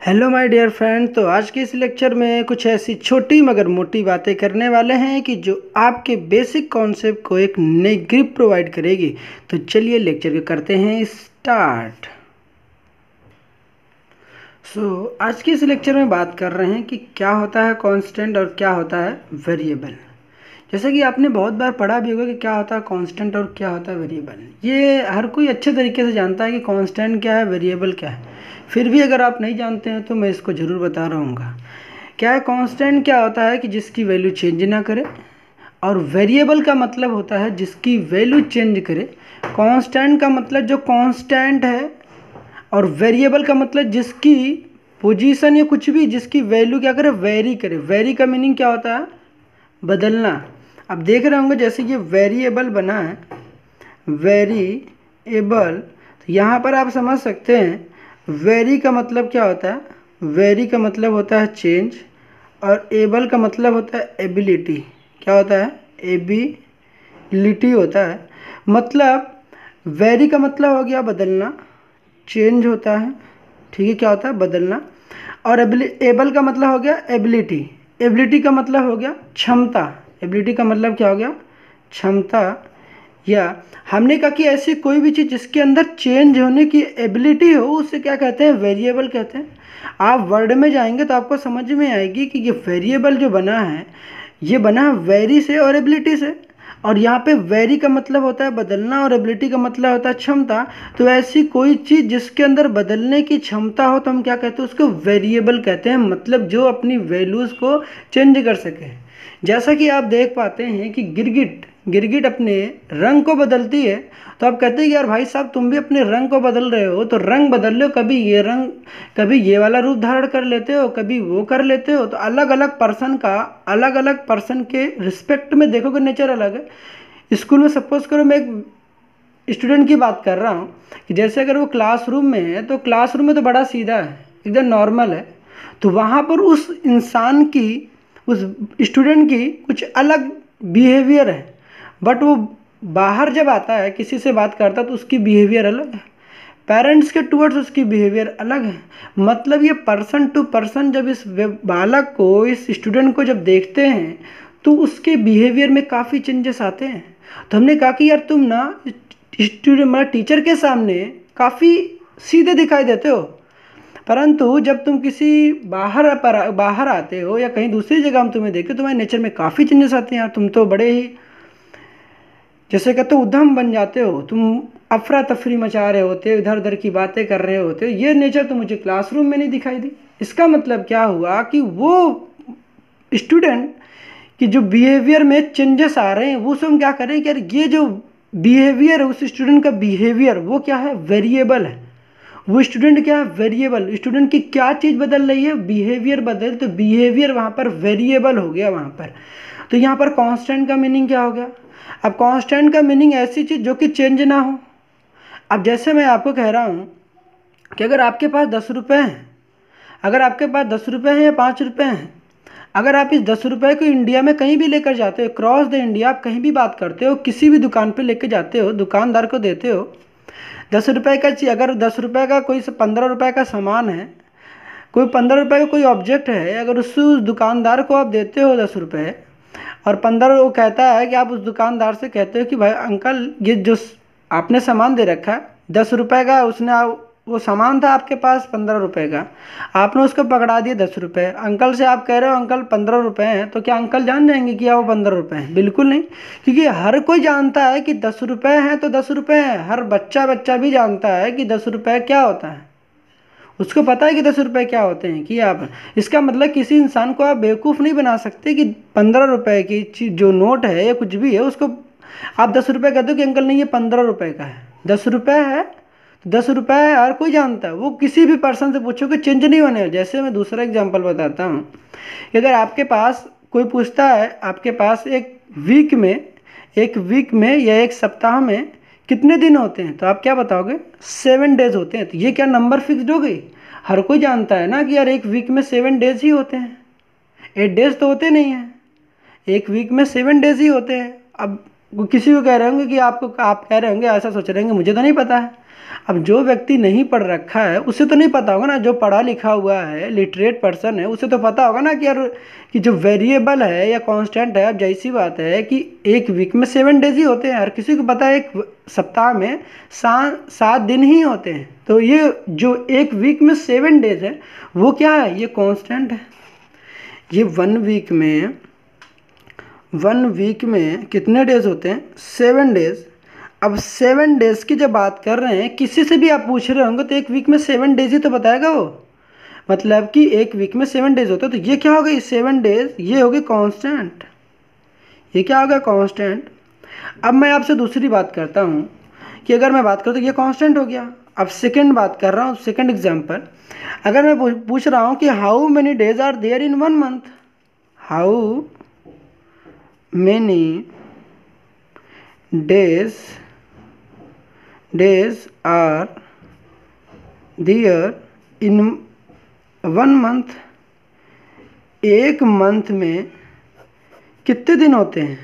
Hello my dear friend. तो आज के इस लेक्चर में कुछ ऐसी छोटी मगर मोटी बातें करने वाले हैं कि जो आपके बेसिक कॉन्सेप्ट को एक नई ग्रिप प्रोवाइड करेगी। तो चलिए लेक्चर को करते हैं स्टार्ट। आज के इस लेक्चर में बात कर रहे हैं कि क्या होता है कांस्टेंट और क्या होता है वेरिएबल। जैसे कि आपने बहुत बार पढ़ा भी होगा कि क्या होता है कांस्टेंट और क्या होता है वेरिएबल। ये हर कोई अच्छे तरीके से जानता है कि कांस्टेंट क्या है, वेरिएबल क्या है। फिर भी अगर आप नहीं जानते हैं तो मैं इसको ज़रूर बता रहूँगा। क्या है कांस्टेंट, क्या होता है कि जिसकी वैल्यू चेंज ना करे, और वेरिएबल का मतलब होता है जिसकी वैल्यू चेंज करे। कांस्टेंट का मतलब जो कांस्टेंट है, और वेरिएबल का मतलब जिसकी पोजीशन या कुछ भी जिसकी वैल्यू क्या करे, वेरी करे। वेरी का मीनिंग क्या होता है, बदलना। अब देख रहे होंगे जैसे ये वेरिएबल बना है, वेरिएबल, तो यहाँ पर आप समझ सकते हैं वेरी का मतलब क्या होता है। वेरी का मतलब होता है चेंज, और एबल का मतलब होता है एबिलिटी। क्या होता है, एबिलिटी होता है। मतलब वेरी का मतलब हो गया बदलना, चेंज होता है, ठीक है, क्या होता है बदलना। और एबल का मतलब हो गया एबिलिटी। एबिलिटी का मतलब हो गया क्षमता। एबिलिटी का मतलब क्या हो गया, क्षमता। या हमने कहा कि ऐसी कोई भी चीज़ जिसके अंदर चेंज होने की एबिलिटी हो उसे क्या कहते हैं, वेरिएबल कहते हैं। आप वर्ड में जाएंगे तो आपको समझ में आएगी कि ये वेरिएबल जो बना है ये बना है वेरी से और एबिलिटी से। और यहाँ पे वेरी का मतलब होता है बदलना और एबिलिटी का मतलब होता है क्षमता। तो ऐसी कोई चीज़ जिसके अंदर बदलने की क्षमता हो तो हम क्या कहते हैं, उसको वेरिएबल कहते हैं। मतलब जो अपनी वैल्यूज़ को चेंज कर सके। जैसा कि आप देख पाते हैं कि गिरगिट गिरगिट अपने रंग को बदलती है। तो आप कहते हैं कि यार भाई साहब तुम भी अपने रंग को बदल रहे हो, तो रंग बदल लो, कभी ये रंग, कभी ये वाला रूप धारण कर लेते हो, कभी वो कर लेते हो। तो अलग अलग पर्सन का, अलग अलग पर्सन के रिस्पेक्ट में देखोगे नेचर अलग है। स्कूल में सपोज करो मैं एक स्टूडेंट की बात कर रहा हूँ कि जैसे अगर वो क्लासरूम में है तो क्लासरूम में तो बड़ा सीधा है, एकदम नॉर्मल है। तो वहाँ पर उस इंसान की, उस स्टूडेंट की कुछ अलग बिहेवियर है। बट वो बाहर जब आता है, किसी से बात करता है तो उसकी बिहेवियर अलग है, पेरेंट्स के टूवर्ड्स उसकी बिहेवियर अलग है। मतलब ये पर्सन टू पर्सन जब इस बालक को, इस स्टूडेंट को जब देखते हैं तो उसके बिहेवियर में काफ़ी चेंजेस आते हैं। तो हमने कहा कि यार तुम ना स्टूडेंट, मतलब टीचर के सामने काफ़ी सीधे दिखाई देते हो, परंतु जब तुम किसी बाहर आते हो या कहीं दूसरी जगह हम तुम्हें देखें, तुम्हारे नेचर में काफ़ी चेंजेस आते हैं यार। तुम तो बड़े ही, जैसे कहते हो, उद्यम बन जाते हो। तुम अफरा तफरी मचा रहे होते हो, इधर उधर की बातें कर रहे होते हो। ये नेचर तो मुझे क्लासरूम में नहीं दिखाई दी। इसका मतलब क्या हुआ कि वो स्टूडेंट कि जो बिहेवियर में चेंजेस आ रहे हैं वो सब हम क्या करें कि यार ये जो बिहेवियर है उस स्टूडेंट का बिहेवियर वो क्या है, वेरिएबल है। वो स्टूडेंट क्या है, वेरिएबल। स्टूडेंट की क्या चीज़ बदल रही है, बिहेवियर बदल, तो बिहेवियर वहाँ पर वेरिएबल हो गया वहाँ पर। तो यहाँ पर कांस्टेंट का मीनिंग क्या हो गया। अब कांस्टेंट का मीनिंग ऐसी चीज़ जो कि चेंज ना हो। अब जैसे मैं आपको कह रहा हूँ कि अगर आपके पास 10 रुपये हैं, अगर आपके पास 10 रुपये हैं या 5 रुपये हैं, अगर आप इस 10 रुपये को इंडिया में कहीं भी लेकर जाते हो, क्रॉस द इंडिया आप कहीं भी बात करते हो, किसी भी दुकान पे लेकर जाते हो, दुकानदार को देते हो 10 रुपये का चीज़, अगर 10 रुपये का कोई 15 रुपये का सामान है, कोई 15 रुपये का कोई ऑब्जेक्ट है, अगर उस दुकानदार को आप देते हो 10 रुपये, और 15 वो कहता है कि आप उस दुकानदार से कहते हो कि भाई अंकल ये जो आपने सामान दे रखा है 10 रुपये का, उसने वो सामान था आपके पास 15 रुपये का, आपने उसको पकड़ा दिया 10 रुपये। अंकल से आप कह रहे हो अंकल 15 रुपये हैं, तो क्या अंकल जान जाएंगे कि वो 15 रुपये हैं? बिल्कुल नहीं, क्योंकि हर कोई जानता है कि 10 रुपये हैं तो 10 रुपये हैं। हर बच्चा बच्चा भी जानता है कि 10 रुपये क्या होता है, उसको पता है कि 10 रुपये क्या होते हैं। कि आप, इसका मतलब किसी इंसान को आप बेवकूफ़ नहीं बना सकते कि 15 रुपये की चीज़ जो नोट है या कुछ भी है उसको आप 10 रुपये कहते हो कि अंकल नहीं ये 15 रुपये का है। 10 रुपये है, 10 रुपये है, हर कोई जानता है। वो किसी भी पर्सन से पूछो कि चेंज नहीं होने। जैसे मैं दूसरा एग्जांपल बताता हूँ कि अगर आपके पास कोई पूछता है, आपके पास एक वीक में या एक सप्ताह में कितने दिन होते हैं, तो आप क्या बताओगे, 7 डेज होते हैं। तो ये क्या नंबर फिक्स्ड हो गई? हर कोई जानता है ना कि यार एक वीक में 7 डेज ही होते हैं, 8 डेज तो होते नहीं हैं, एक वीक में 7 डेज ही होते हैं। अब वो किसी को कह रहे होंगे कि आप कह रहे होंगे, ऐसा सोच रहे होंगे मुझे तो नहीं पता है। अब जो व्यक्ति नहीं पढ़ रखा है उसे तो नहीं पता होगा ना, जो पढ़ा लिखा हुआ है, लिटरेट पर्सन है, उसे तो पता होगा ना कि यार कि जो वेरिएबल है या कांस्टेंट है। अब जैसी बात है कि एक वीक में 7 डेज ही होते हैं, हर किसी को पता है एक सप्ताह में 7 दिन ही होते हैं। तो ये जो एक वीक में 7 डेज है वो क्या है, ये कांस्टेंट है। ये 1 वीक में कितने डेज होते हैं, 7 डेज। अब 7 डेज की जब बात कर रहे हैं, किसी से भी आप पूछ रहे होंगे तो एक वीक में 7 डेज ही तो बताएगा वो, मतलब कि एक वीक में 7 डेज होते हैं। तो ये क्या हो गई 7 डेज, ये हो गई कांस्टेंट, ये क्या हो गया कांस्टेंट। अब मैं आपसे दूसरी बात करता हूँ कि अगर मैं बात करूँ तो ये कांस्टेंट हो गया। अब सेकंड बात कर रहा हूँ, सेकंड एग्जांपल, अगर मैं पूछ रहा हूँ कि how many days are there in 1 month, how many days are there in 1 month, एक मंथ में कितने दिन होते हैं,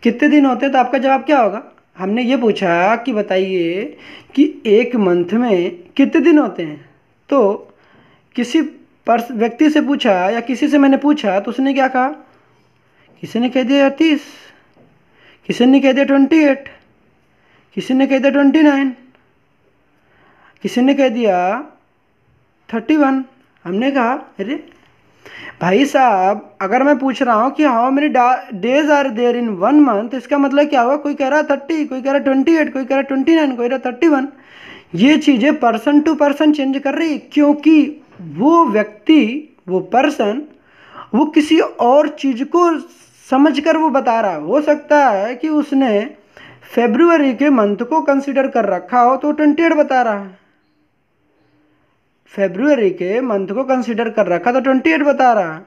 कितने दिन होते हैं। तो आपका जवाब क्या होगा, हमने ये पूछा कि बताइए कि एक मंथ में कितने दिन होते हैं। तो किसी व्यक्ति से पूछा या किसी से मैंने पूछा तो उसने क्या कहा, किसी ने कह दिया 30, किसी ने कह दिया 28, किसी ने कह दिया 29, किसी ने कह दिया 31। हमने कहा अरे भाई साहब, अगर मैं पूछ रहा हूँ कि how many days are there in 1 month, इसका मतलब क्या हुआ, कोई कह रहा 30, कोई कह रहा 28, कोई कह रहा 29, कोई कह रहा 31। ये चीज़ें पर्सन टू पर्सन चेंज कर रही, क्योंकि वो व्यक्ति, वो पर्सन, वो किसी और चीज़ को समझकर वो बता रहा है। हो सकता है कि उसने फेब्रुअरी के मंथ को कंसिडर कर रखा हो तो 28 बता रहा है, फेब्रुअरी के मंथ को कंसिडर कर रखा तो 28 बता रहा है।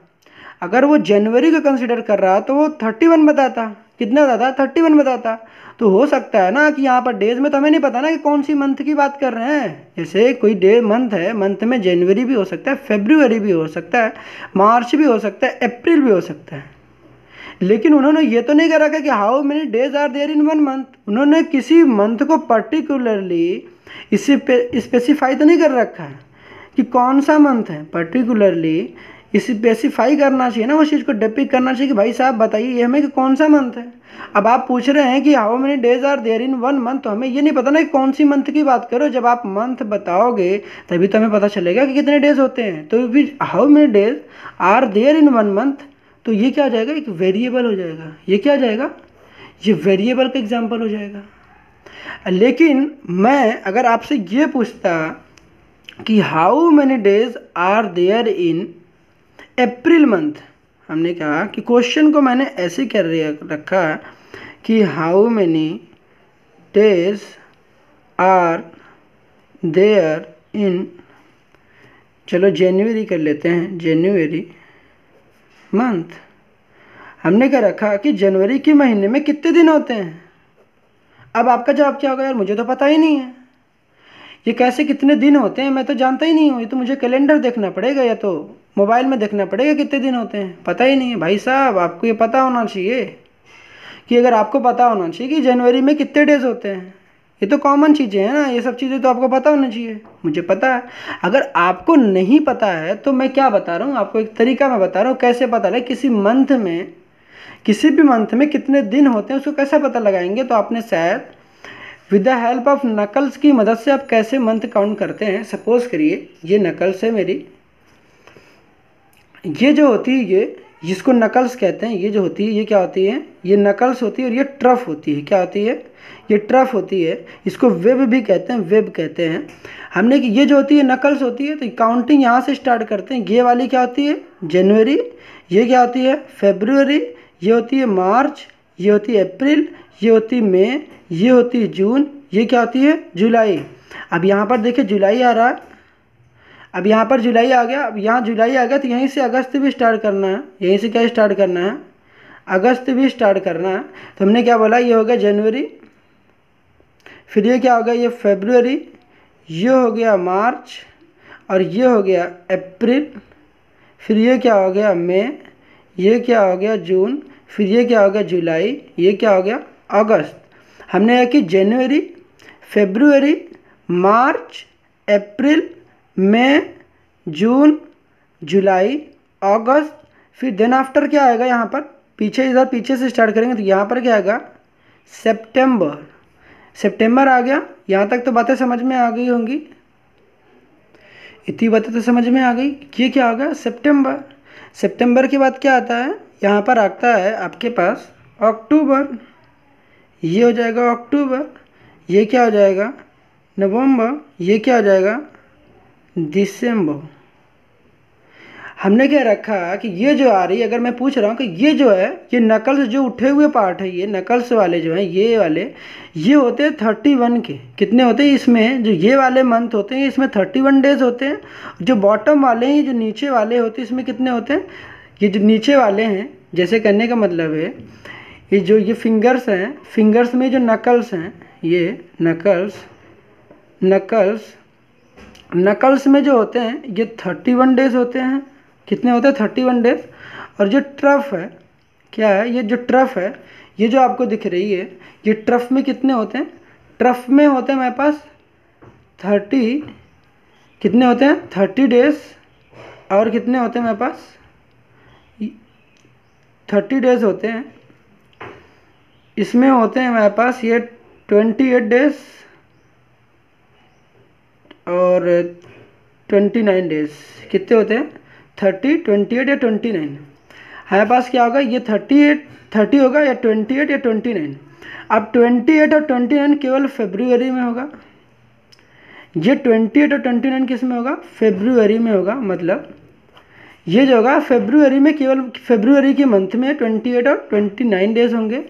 अगर वो जनवरी को कंसिडर कर रहा तो वो 31 बताता, कितना बताता, 31 बताता। तो हो सकता है ना कि यहाँ पर डेज में तो हमें नहीं पता ना कि कौन सी मंथ की बात कर रहे हैं। जैसे कोई डे मंथ है, मंथ में जनवरी भी हो सकता है, फेब्रुअरी भी हो सकता है, मार्च भी हो सकता है, अप्रैल भी हो सकता है। लेकिन उन्होंने ये तो नहीं कर रखा कि how many days are there in 1 month. उन्होंने किसी मंथ को पर्टिकुलरली इसे स्पेसिफाई तो नहीं कर रखा है कि कौन सा मंथ है, पर्टिकुलरली स्पेसिफाई करना चाहिए ना, उस चीज़ को डिपिक्ट करना चाहिए कि भाई साहब बताइए ये हमें कि कौन सा मंथ है। अब आप पूछ रहे हैं कि how many days are there in 1 month, तो हमें ये नहीं पता ना कि कौन सी मंथ की बात करो। जब आप मंथ बताओगे तभी तो हमें पता चलेगा कि कितने डेज होते हैं। तो फिर how many days are there in 1 month, तो ये क्या हो जाएगा, एक वेरिएबल हो जाएगा। ये क्या हो जाएगा, ये वेरिएबल का एग्जाम्पल हो जाएगा। लेकिन मैं अगर आपसे ये पूछता कि how many days are there in April month, हमने कहा कि क्वेश्चन को मैंने ऐसे कर रखा कि how many days are there in, चलो जनवरी कर लेते हैं, जनवरी मंथ। हमने क्या रखा कि जनवरी के महीने में कितने दिन होते हैं। अब आपका जवाब क्या होगा, यार मुझे तो पता ही नहीं है, ये कैसे कितने दिन होते हैं, मैं तो जानता ही नहीं हूँ। ये तो मुझे कैलेंडर देखना पड़ेगा या तो मोबाइल में देखना पड़ेगा कितने दिन होते हैं, पता ही नहीं है। भाई साहब आपको ये पता होना चाहिए कि अगर आपको पता होना चाहिए कि जनवरी में कितने डेज होते हैं, ये तो कॉमन चीज़ें हैं ना, ये सब चीज़ें तो आपको पता होना चाहिए। मुझे पता है। अगर आपको नहीं पता है तो मैं क्या बता रहा हूँ आपको, एक तरीका मैं बता रहा हूँ कैसे पता लगे किसी मंथ में, किसी भी मंथ में कितने दिन होते हैं उसको कैसे पता लगाएंगे। तो आपने शायद with the help of knuckles की मदद से आप कैसे मंथ काउंट करते हैं। सपोज करिए ये नकल्स है मेरी, ये जो होती है ये जिसको नकल्स कहते हैं, ये जो होती है ये क्या होती है, ये नकल्स होती है और ये ट्रफ होती है। क्या होती है, ये ट्रफ होती है। इसको वेब भी कहते हैं, वेब कहते हैं। हमने कि ये जो होती है नकल्स होती है, तो काउंटिंग यहाँ से स्टार्ट करते हैं। ये वाली क्या होती है, जनवरी। ये क्या होती है, फेब्रुअरी। ये होती है मार्च। ये होती है अप्रैल। ये होती है मई। ये होती है जून। ये क्या होती है, जुलाई। अब यहाँ पर देखिए जुलाई आ रहा है, अब यहाँ पर जुलाई आ गया। अब यहाँ जुलाई आ गया तो यहीं से अगस्त भी स्टार्ट करना है। यहीं से क्या स्टार्ट करना है, अगस्त भी स्टार्ट करना है। तो हमने क्या बोला, ये हो गया जनवरी, फिर ये क्या हो गया, ये फरवरी, ये हो गया मार्च, और ये हो गया अप्रैल, फिर ये क्या हो गया मई, ये क्या हो गया जून, फिर ये क्या हो गया जुलाई, ये क्या हो गया अगस्त, हमने कहा कि जनवरी, फरवरी, मार्च, अप्रैल, मई, जून, जुलाई, अगस्त, फिर देन आफ्टर क्या आएगा यहाँ पर, पीछे इधर पीछे से स्टार्ट करेंगे तो यहाँ पर क्या आएगा, सितंबर। सितंबर आ गया। यहाँ तक तो बातें समझ में आ गई होंगी, इतनी बातें तो समझ में आ गई। ये क्या हो गया, सितंबर। सितंबर के बाद क्या आता है, यहाँ पर आता है आपके पास अक्टूबर, ये हो जाएगा अक्टूबर। ये क्या हो जाएगा, नवंबर। ये क्या हो जाएगा, दिसंबर। हमने क्या रखा कि ये जो आ रही है, अगर मैं पूछ रहा हूँ कि ये जो है, ये नकल्स जो उठे हुए पार्ट है, ये नकल्स वाले जो हैं, ये वाले, ये होते हैं 31 के। कितने होते हैं इसमें, जो ये वाले मंथ होते हैं इसमें 31 डेज होते हैं। जो बॉटम वाले हैं, जो नीचे वाले होते हैं, इसमें कितने होते हैं, ये जो नीचे वाले हैं, जैसे करने का मतलब है ये जो ये फिंगर्स हैं, फिंगर्स में जो नकल्स हैं, ये नकल्स, नकल्स में जो होते हैं ये 31 डेज होते हैं। कितने होते हैं, 31 डेज। और जो ट्रफ है, क्या है, ये जो ट्रफ है, ये जो आपको दिख रही है, ये ट्रफ में कितने होते हैं, ट्रफ में होते हैं मेरे पास 30, कितने होते हैं 30 डेज। और कितने होते हैं मेरे पास 30 डेज होते हैं। इसमें होते हैं मेरे पास ये 28 डेज और 29 डेज। कितने होते हैं, 30, 28 या 29। हमारे पास क्या होगा, ये 30 होगा या 28 या 29। अब 28 और 29 केवल फरवरी में होगा। ये 28 और 29 किस में होगा, फरवरी में होगा। मतलब ये जो होगा फरवरी में, केवल फरवरी के मंथ में 28 और 29 डेज होंगे।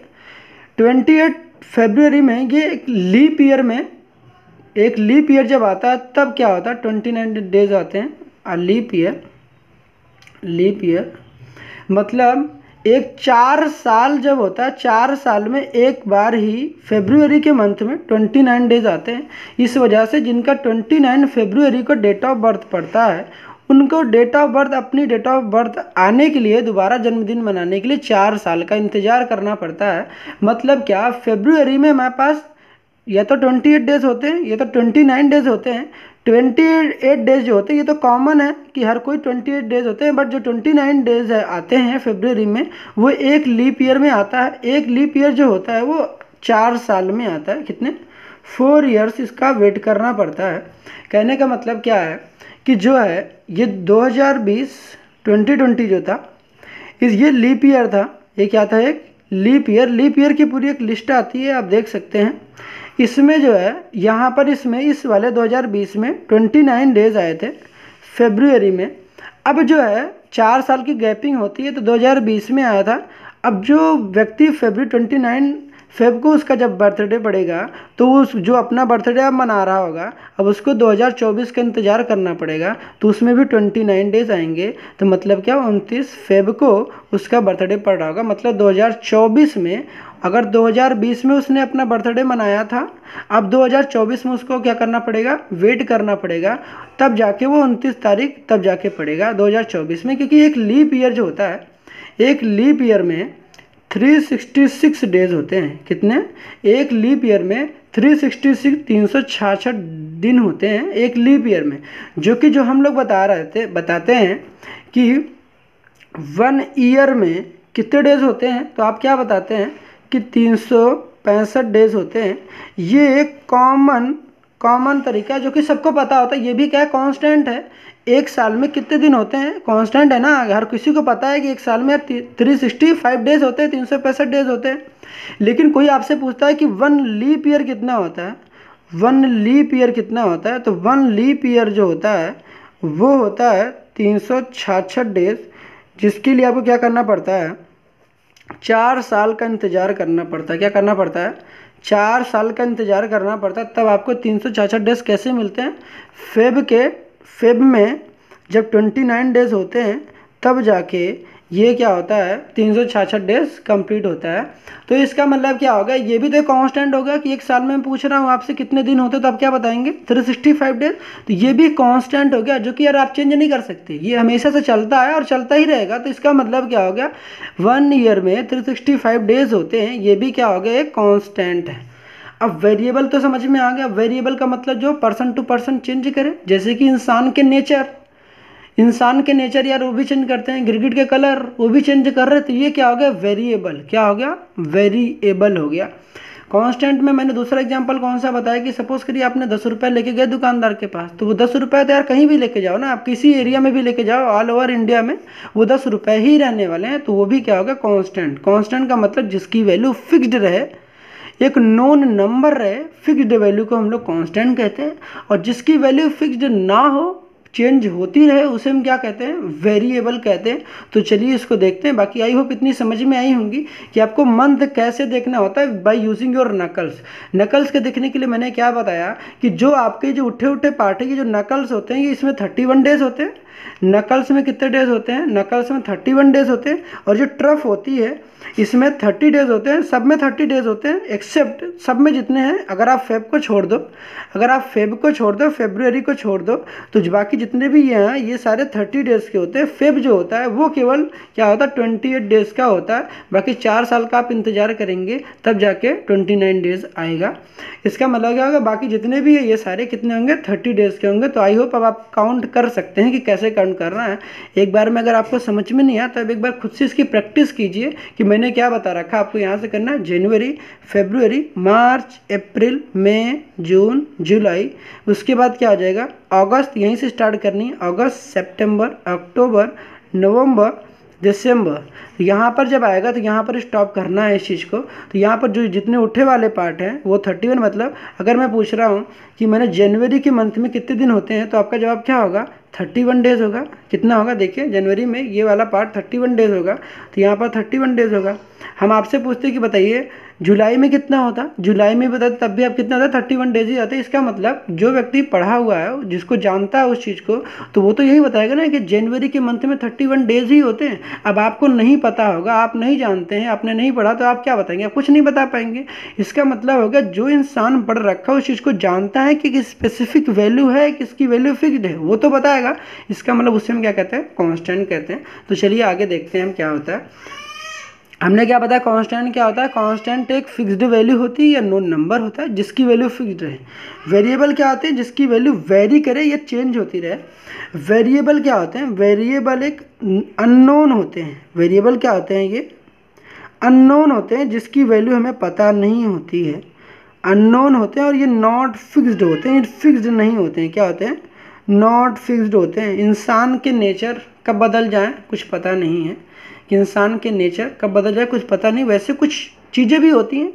28 फरवरी में, ये एक लीप ईयर में, एक लीप ईयर जब आता है तब क्या होता है, 29 डेज आते हैं। और लीप ईयर मतलब एक 4 साल जब होता है, 4 साल में एक बार ही फरवरी के मंथ में 29 डेज आते हैं। इस वजह से जिनका 29 फरवरी को डेट ऑफ बर्थ पड़ता है, उनको डेट ऑफ बर्थ, अपनी डेट ऑफ बर्थ आने के लिए, दोबारा जन्मदिन मनाने के लिए 4 साल का इंतज़ार करना पड़ता है। मतलब क्या, फरवरी में हमारे पास या तो 28 डेज होते हैं या तो 29 डेज होते हैं। 28 डेज जो होते हैं, ये तो कॉमन है कि हर कोई 28 डेज होते हैं, बट जो 29 डेज आते हैं फरवरी में, वो एक लीप ईयर में आता है। एक लीप ईयर जो होता है वो 4 साल में आता है। कितने, 4 ईयर्स इसका वेट करना पड़ता है। कहने का मतलब क्या है कि जो है ये 2020 जो था, ये लीप ईयर था। ये क्या था, एक लीप ईयर। लीप ईयर की पूरी एक लिस्ट आती है, आप देख सकते हैं। इसमें जो है, यहाँ पर इसमें इस वाले 2020 में 29 डेज आए थे फरवरी में। अब जो है 4 साल की गैपिंग होती है, तो 2020 में आया था। अब जो व्यक्ति फरवरी 29 फेब को उसका जब बर्थडे पड़ेगा, तो उस जो अपना बर्थडे अब मना रहा होगा, अब उसको 2024 का इंतज़ार करना पड़ेगा, तो उसमें भी 29 डेज आएंगे। तो मतलब क्या, 29 फेब को उसका बर्थडे पड़ रहा होगा। मतलब 2024 में, अगर 2020 में उसने अपना बर्थडे मनाया था, अब 2024 में उसको क्या करना पड़ेगा, वेट करना पड़ेगा, तब जाके वो 29 तारीख तब जाके पड़ेगा 2024 में। क्योंकि एक लीप ईयर जो होता है, एक लीप ईयर में 366 डेज होते हैं। कितने, एक लीप ईयर में 366 366 दिन होते हैं एक लीप ईयर में। जो कि जो हम लोग बताते हैं कि 1 ईयर में कितने डेज होते हैं, तो आप क्या बताते हैं कि 365 डेज होते हैं। ये एक कॉमन तरीका है जो कि सबको पता होता है। ये भी क्या है, कांस्टेंट है। एक साल में कितने दिन होते हैं, कांस्टेंट है ना, हर किसी को पता है कि एक साल में 365 डेज होते हैं, 365 डेज होते हैं। लेकिन कोई आपसे पूछता है कि 1 लीप ईयर कितना होता है, 1 लीप ईयर कितना होता है, तो 1 लीप ईयर जो होता है वो होता है 366 डेज, जिसके लिए आपको क्या करना पड़ता है, 4 साल का इंतज़ार करना पड़ता है। क्या करना पड़ता है, 4 साल का इंतज़ार करना पड़ता है। तब आपको 366 डेज कैसे मिलते हैं, फेब में जब 29 डेज होते हैं, तब जाके ये क्या होता है 366 डेज कंप्लीट होता है। तो इसका मतलब क्या होगा, ये भी तो कांस्टेंट होगा कि एक साल में मैं पूछ रहा हूँ आपसे कितने दिन होते, तो आप क्या बताएंगे 365 डेज। तो ये भी कांस्टेंट हो गया, जो कि यार आप चेंज नहीं कर सकते, ये हमेशा से चलता है और चलता ही रहेगा। तो इसका मतलब क्या हो गया 1 ईयर में 365 डेज होते हैं, ये भी क्या हो गया एक कांस्टेंट है। अब वेरिएबल तो समझ में आ गया, वेरिएबल का मतलब जो पर्सन टू पर्सन चेंज करे, जैसे कि इंसान के नेचर यार वो भी चेंज करते हैं, गिरगिट के कलर वो भी चेंज कर रहे, तो ये क्या हो गया वेरिएबल, क्या हो गया वेरिएबल हो गया। कांस्टेंट में मैंने दूसरा एग्जांपल कौन सा बताया कि सपोज करिए आपने 10 रुपये लेके गए दुकानदार के पास, तो वो 10 रुपये तो यार कहीं भी लेके जाओ ना, आप किसी एरिया में भी लेके जाओ, ऑल ओवर इंडिया में वो 10 रुपये ही रहने वाले हैं, तो वो भी क्या होगा कांस्टेंट। कांस्टेंट का मतलब जिसकी वैल्यू फिक्स्ड रहे, एक नोन नंबर रहे, फिक्स्ड वैल्यू को हम लोग कांस्टेंट कहते हैं, और जिसकी वैल्यू फिक्स्ड ना हो, चेंज होती रहे, उसे हम क्या कहते हैं वेरिएबल कहते हैं। तो चलिए इसको देखते हैं। बाकी आई होप इतनी समझ में आई होंगी कि आपको मंथ कैसे देखना होता है बाय यूजिंग योर नकल्स के देखने के लिए मैंने क्या बताया कि जो आपके जो उठे उठे पार्ट है, जो नकल्स होते हैं, ये इसमें 31 डेज होते हैं। नकल्स में कितने डेज होते हैं, नकल्स में 31 डेज होते हैं, और जो ट्रफ होती है इसमें 30 डेज होते हैं, सब में 30 डेज होते हैं, एक्सेप्ट सब में जितने हैं, अगर आप फेब को छोड़ दो, फरवरी को छोड़ दो, तो बाकी जितने भी ये हैं ये सारे 30 डेज के होते हैं। फेब जो होता है वो केवल क्या होता है 28 डेज का होता है, बाकी 4 साल का आप इंतजार करेंगे तब जाके 29 डेज आएगा। इसका मतलब क्या होगा, बाकी जितने भी है ये सारे कितने होंगे 30 डेज के होंगे। तो आई होप अब आप काउंट कर सकते हैं कि कैसे काउंट करना है। एक बार में अगर आपको समझ में नहीं आता, तब एक बार खुद से इसकी प्रैक्टिस कीजिए कि मैंने क्या बता रखा, आपको यहाँ से करना है जनवरी, फरवरी, मार्च, अप्रैल, मई, जून, जुलाई, उसके बाद क्या आ जाएगा अगस्त, यहीं से स्टार्ट करनी है, अगस्त, सितंबर, अक्टूबर, नवंबर, दिसंबर। यहाँ पर जब आएगा तो यहाँ पर स्टॉप करना है इस चीज़ को। तो यहाँ पर जो जितने उठे वाले पार्ट हैं वो 31, मतलब अगर मैं पूछ रहा हूँ कि मैंने जनवरी के मंथ में कितने दिन होते हैं, तो आपका जवाब क्या होगा 31 डेज होगा। कितना होगा देखिए, जनवरी में ये वाला पार्ट 31 डेज होगा, तो यहाँ पर 31 डेज होगा। हम आपसे पूछते कि बताइए जुलाई में कितना होता, जुलाई में बताते तब भी आप कितना होता 31 डेज ही आते। इसका मतलब जो व्यक्ति पढ़ा हुआ है, जिसको जानता है उस चीज़ को, तो वो तो यही बताएगा ना कि जनवरी के मंथ में 31 डेज ही होते हैं। अब आपको नहीं पता होगा, आप नहीं जानते हैं, आपने नहीं पढ़ा, तो आप क्या बताएंगे, आप कुछ नहीं बता पाएंगे। इसका मतलब होगा जो इंसान पढ़ रखा है उस चीज़ को जानता है कि स्पेसिफिक वैल्यू है, किसकी वैल्यू फिक्स्ड है, वो तो बताएगा। इसका मतलब उससे हम क्या कहते हैं कांस्टेंट कहते हैं। तो चलिए आगे देखते हैं हम क्या होता है। हमने क्या बताया कांस्टेंट क्या होता है, कांस्टेंट एक फिक्स्ड वैल्यू होती है या नोन नंबर होता है जिसकी वैल्यू फिक्स्ड रहे। वेरिएबल क्या होते हैं, जिसकी वैल्यू वेरी करे या चेंज होती रहे। वेरिएबल क्या होते हैं, वेरिएबल एक अननोन होते हैं। वेरिएबल क्या होते हैं, ये अननोन होते हैं जिसकी वैल्यू हमें पता नहीं होती है, अननोन होते हैं। और ये नॉट फिक्स्ड होते हैं, ये फिक्स्ड नहीं होते हैं, क्या होते हैं नॉट फिक्स्ड होते हैं। इंसान के नेचर कब बदल जाए कुछ पता नहीं है, कि इंसान के नेचर कब बदल जाए कुछ पता नहीं। वैसे कुछ चीज़ें भी होती हैं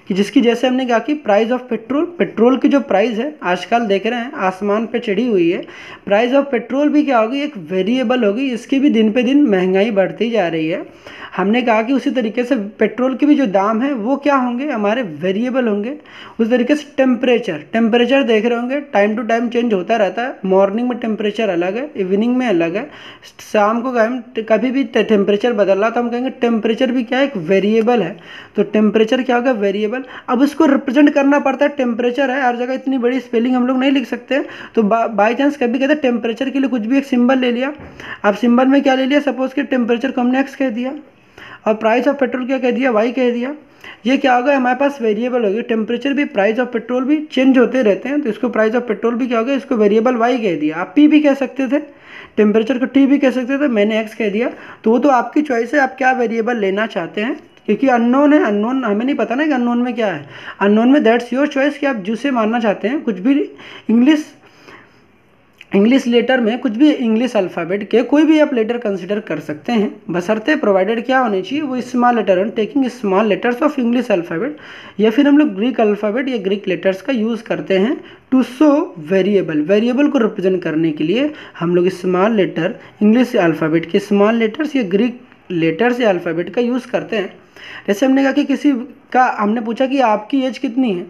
कि जिसकी, जैसे हमने कहा कि प्राइस ऑफ पेट्रोल की जो प्राइस है आजकल देख रहे हैं आसमान पे चढ़ी हुई है, प्राइस ऑफ पेट्रोल भी क्या होगी एक वेरिएबल होगी, इसकी भी दिन पे दिन महंगाई बढ़ती जा रही है। हमने कहा कि उसी तरीके से पेट्रोल के भी जो दाम है वो क्या होंगे हमारे वेरिएबल होंगे। उस तरीके से टेम्परेचर देख रहे होंगे टाइम टू टाइम चेंज होता रहता है। मॉर्निंग में टेम्परेचर अलग है, इवनिंग में अलग है, शाम को कभी भी टेम्परेचर बदल रहा, तो हम कहेंगे टेम्परेचर भी क्या है एक वेरिएबल है। तो टेम्परेचर क्या होगा वेरिएबल। अब इसको रिप्रेजेंट करना पड़ता है, टेम्परेचर है हर जगह, इतनी बड़ी स्पेलिंग हम लोग नहीं लिख सकते। तो बाई चांस कभी कहते हैं टेम्परेचर के लिए कुछ भी एक सिंबल ले लिया। अब सिंबल में क्या ले लिया, सपोज कि टेम्परेचर को हमने एक्स कह दिया और प्राइस ऑफ पेट्रोल क्या कह दिया वाई कह दिया। ये क्या होगा हमारे पास वेरिएबल होगी। टेम्परेचर भी प्राइस ऑफ पेट्रोल भी चेंज होते रहते हैं, तो इसको प्राइस ऑफ पेट्रोल भी क्या होगा, इसको वेरिएबल वाई कह दिया। आप पी भी कह सकते थे, टेम्परेचर को टी भी कह सकते थे, मैंने एक्स कह दिया। तो वो तो आपकी चॉइस है, आप क्या वेरिएबल लेना चाहते हैं, क्योंकि अननोन है, अननोन हमें नहीं पता ना कि अननोन में क्या है। अननोन में दैट्स योर चॉइस कि आप जिसे मानना चाहते हैं। कुछ भी इंग्लिश लेटर में कुछ भी इंग्लिश अल्फ़ाबेट के कोई भी आप लेटर कंसिडर कर सकते हैं, बशर्ते प्रोवाइडेड क्या होनी चाहिए वो स्मॉल लेटर हो, taking small letters of English alphabet. या फिर हम लोग ग्रीक अल्फ़ाबेट या ग्रीक लेटर्स का यूज़ करते हैं टू शो वेरिएबल को रिप्रेजेंट करने के लिए हम लोग स्मॉल लेटर इंग्लिश अल्फ़ाबेट के स्मॉल लेटर्स या ग्रीक लेटर्स या अल्फ़ाबेट का यूज़ करते हैं। जैसे हमने कहा कि किसी का हमने पूछा कि आपकी एज कितनी है,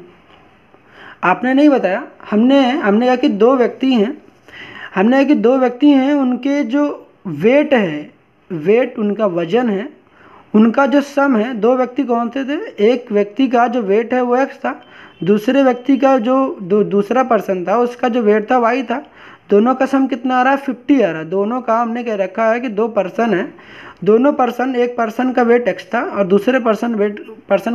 आपने नहीं बताया। हमने कहा कि दो व्यक्ति हैं, हमने कहा कि दो व्यक्ति हैं, उनके जो वेट है वेट उनका वजन है, उनका जो सम है, दो व्यक्ति कौन से थे, एक व्यक्ति का जो वेट है वो x था, दूसरे व्यक्ति का जो दूसरा पर्सन था उसका जो वेट था y था। दोनों का सम कितना आ रहा है, 50 आ रहा है। दोनों का हमने कह रखा है कि दो पर्सन है, दोनों पर्सन, एक पर्सन का वेट x था और दूसरे पर्सन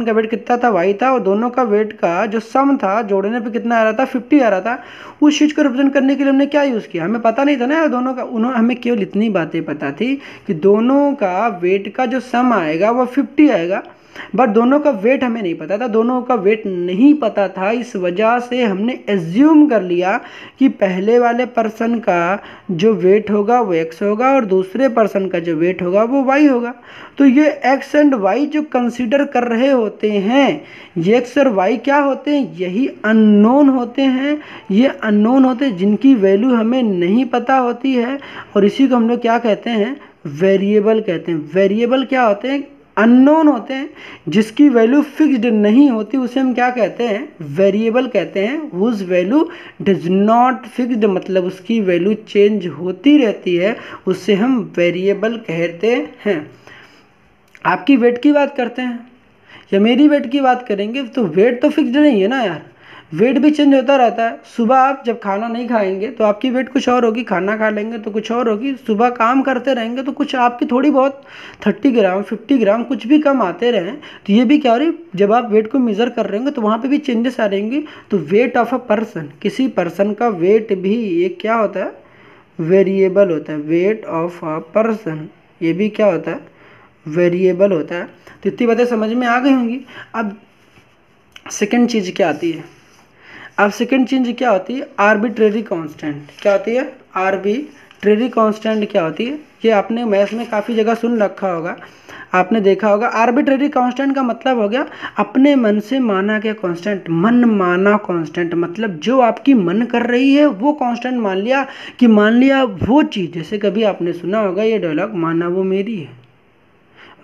का वेट कितना था, y था, और दोनों का वेट का जो सम था जोड़ने पे कितना आ रहा था, 50 आ रहा था। उस चीज़ को रिप्रेजेंट करने के लिए हमने क्या यूज़ किया, हमें पता नहीं था ना यार दोनों का, हमें केवल इतनी बातें पता थी कि दोनों का वेट का जो सम आएगा वो 50 आएगा, बट दोनों का वेट हमें नहीं पता था। दोनों का वेट नहीं पता था, इस वजह से हमने एज्यूम कर लिया कि पहले वाले पर्सन का जो वेट होगा वो x होगा और दूसरे पर्सन का जो वेट होगा वो y होगा। तो ये x एंड y जो कंसीडर कर रहे होते हैं, ये x और y क्या होते हैं, यही अननोन होते हैं। ये अननोन होते हैं जिनकी वैल्यू हमें नहीं पता होती है, और इसी को हम लोग क्या कहते हैं, वेरिएबल कहते हैं। वेरिएबल क्या होते हैं, अननोन होते हैं, जिसकी वैल्यू फिक्स्ड नहीं होती उसे हम क्या कहते हैं, वेरिएबल कहते हैं। Whose value does not fixed, मतलब उसकी वैल्यू चेंज होती रहती है, उससे हम वेरिएबल कहते हैं। आपकी वेट की बात करते हैं या मेरी वेट की बात करेंगे, तो वेट तो फिक्स्ड नहीं है ना यार, वेट भी चेंज होता रहता है। सुबह आप जब खाना नहीं खाएंगे तो आपकी वेट कुछ और होगी, खाना खा लेंगे तो कुछ और होगी, सुबह काम करते रहेंगे तो कुछ आपकी थोड़ी बहुत 30 ग्राम 50 ग्राम कुछ भी कम आते रहें, तो ये भी क्या हो रही, जब आप वेट को मेज़र कर रहे होंगे तो वहाँ पे भी चेंजेस आ रहेंगे। तो वेट ऑफ अ पर्सन, किसी पर्सन का वेट भी एक क्या होता है, वेरिएबल होता है। वेट ऑफ अ पर्सन ये भी क्या होता है, वेरिएबल होता है। तो इतनी बातें समझ में आ गई होंगी। अब सेकेंड चीज़ क्या आती है, अब सेकेंड चीज क्या होती है, आर्बिट्रेरी कांस्टेंट। क्या होती है, आर्बिट्रेरी कांस्टेंट क्या होती है, ये आपने मैथ्स में काफ़ी जगह सुन रखा होगा, आपने देखा होगा। आर्बिट्रेरी कांस्टेंट का मतलब हो गया अपने मन से माना गया कांस्टेंट, मन माना कांस्टेंट, मतलब जो आपकी मन कर रही है वो कांस्टेंट मान लिया, कि मान लिया वो चीज़, जैसे कभी आपने सुना होगा ये डायलॉग, माना वो मेरी है,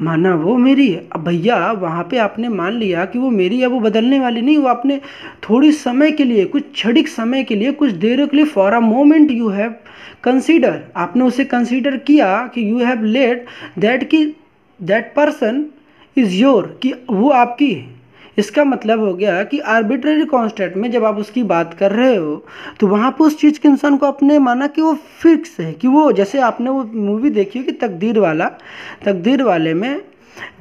माना वो मेरी है। अब भैया वहाँ पे आपने मान लिया कि वो मेरी है, वो बदलने वाली नहीं, वो आपने थोड़ी समय के लिए, कुछ क्षणिक समय के लिए, कुछ देर के लिए, for a moment you have consider, आपने उसे कंसीडर किया कि यू हैव लेट दैट, कि दैट पर्सन इज़ योर, कि वो आपकी है। इसका मतलब हो गया कि आर्बिट्रेरी कांस्टेंट में जब आप उसकी बात कर रहे हो तो वहाँ पे उस चीज़ के इंसान को आपने माना कि वो फिक्स है, कि वो, जैसे आपने वो मूवी देखी हो कि तकदीर वाला, तकदीर वाले में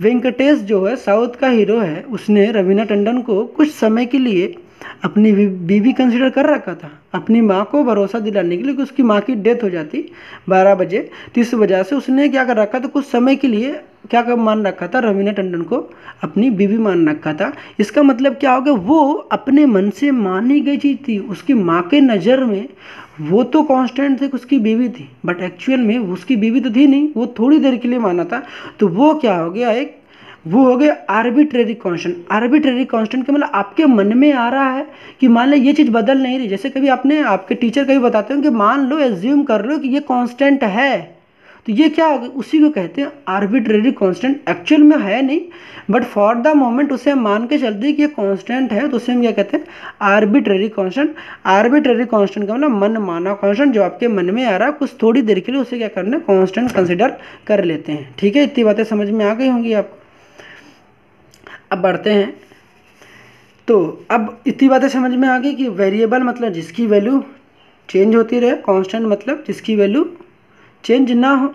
वेंकटेश जो है साउथ का हीरो है, उसने रवीना टंडन को कुछ समय के लिए अपनी बीवी कंसिडर कर रखा था, अपनी माँ को भरोसा दिलाने के लिए कि उसकी माँ की डेथ हो जाती 12 बजे, तो इस वजह से उसने क्या कर रखा था, कुछ समय के लिए क्या कर मान रखा था, रवीना टंडन को अपनी बीवी मान रखा था। इसका मतलब क्या हो गया, वो अपने मन से मानी गई चीज़ थी, उसकी माँ के नज़र में वो तो कांस्टेंट थे कि उसकी बीवी थी, बट एक्चुअल में उसकी बीवी तो थी नहीं, वो थोड़ी देर के लिए माना था। तो वो क्या हो गया, एक वो हो गया आर्बिट्रेरी कांस्टेंट। आर्बिट्रेरी कांस्टेंट का मतलब आपके मन में आ रहा है कि मान लो ये चीज़ बदल नहीं रही, जैसे कभी आपने, आपके टीचर कभी बताते हो कि मान लो, एज्यूम कर लो कि ये कांस्टेंट है, तो ये क्या होगा, उसी को कहते हैं आर्बिट्रेरी कांस्टेंट। एक्चुअल में है नहीं, बट फॉर द मोमेंट उसे हम मान के चलते हैं कि ये कांस्टेंट है, तो उसे हम क्या कहते हैं, आर्बिट्रेरी कांस्टेंट। आर्बिट्रेरी कांस्टेंट का मतलब मन माना कांस्टेंट, जो आपके मन में आ रहा है कुछ थोड़ी देर के लिए उसे क्या करना है, कांस्टेंट कंसिडर कर लेते हैं। ठीक है, इतनी बातें समझ में आ गई होंगी आपको। अब बढ़ते हैं, तो अब इतनी बातें समझ में आ गई कि वेरिएबल मतलब जिसकी वैल्यू चेंज होती रहे, कांस्टेंट मतलब जिसकी वैल्यू चेंज ना हो।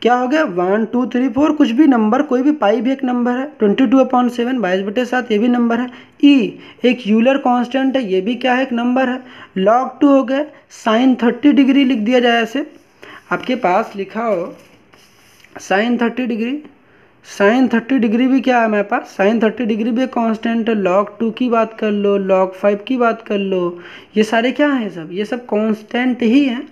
क्या हो गया, 1 2 3 4 कुछ भी नंबर, कोई भी, पाई भी एक नंबर है, 22/7 22/7 ये भी नंबर है। ई एक यूलर कांस्टेंट है, ये भी क्या है, एक नंबर है। log 2 हो गया, साइन 30 डिग्री लिख दिया जाए, ऐसे आपके पास लिखा हो साइन 30 डिग्री, साइन 30 डिग्री भी क्या है हमारे पास, साइन 30 डिग्री भी एक कांस्टेंट है। log 2 की बात कर लो, log 5 की बात कर लो, ये सारे क्या हैं, सब ये सब कांस्टेंट ही हैं।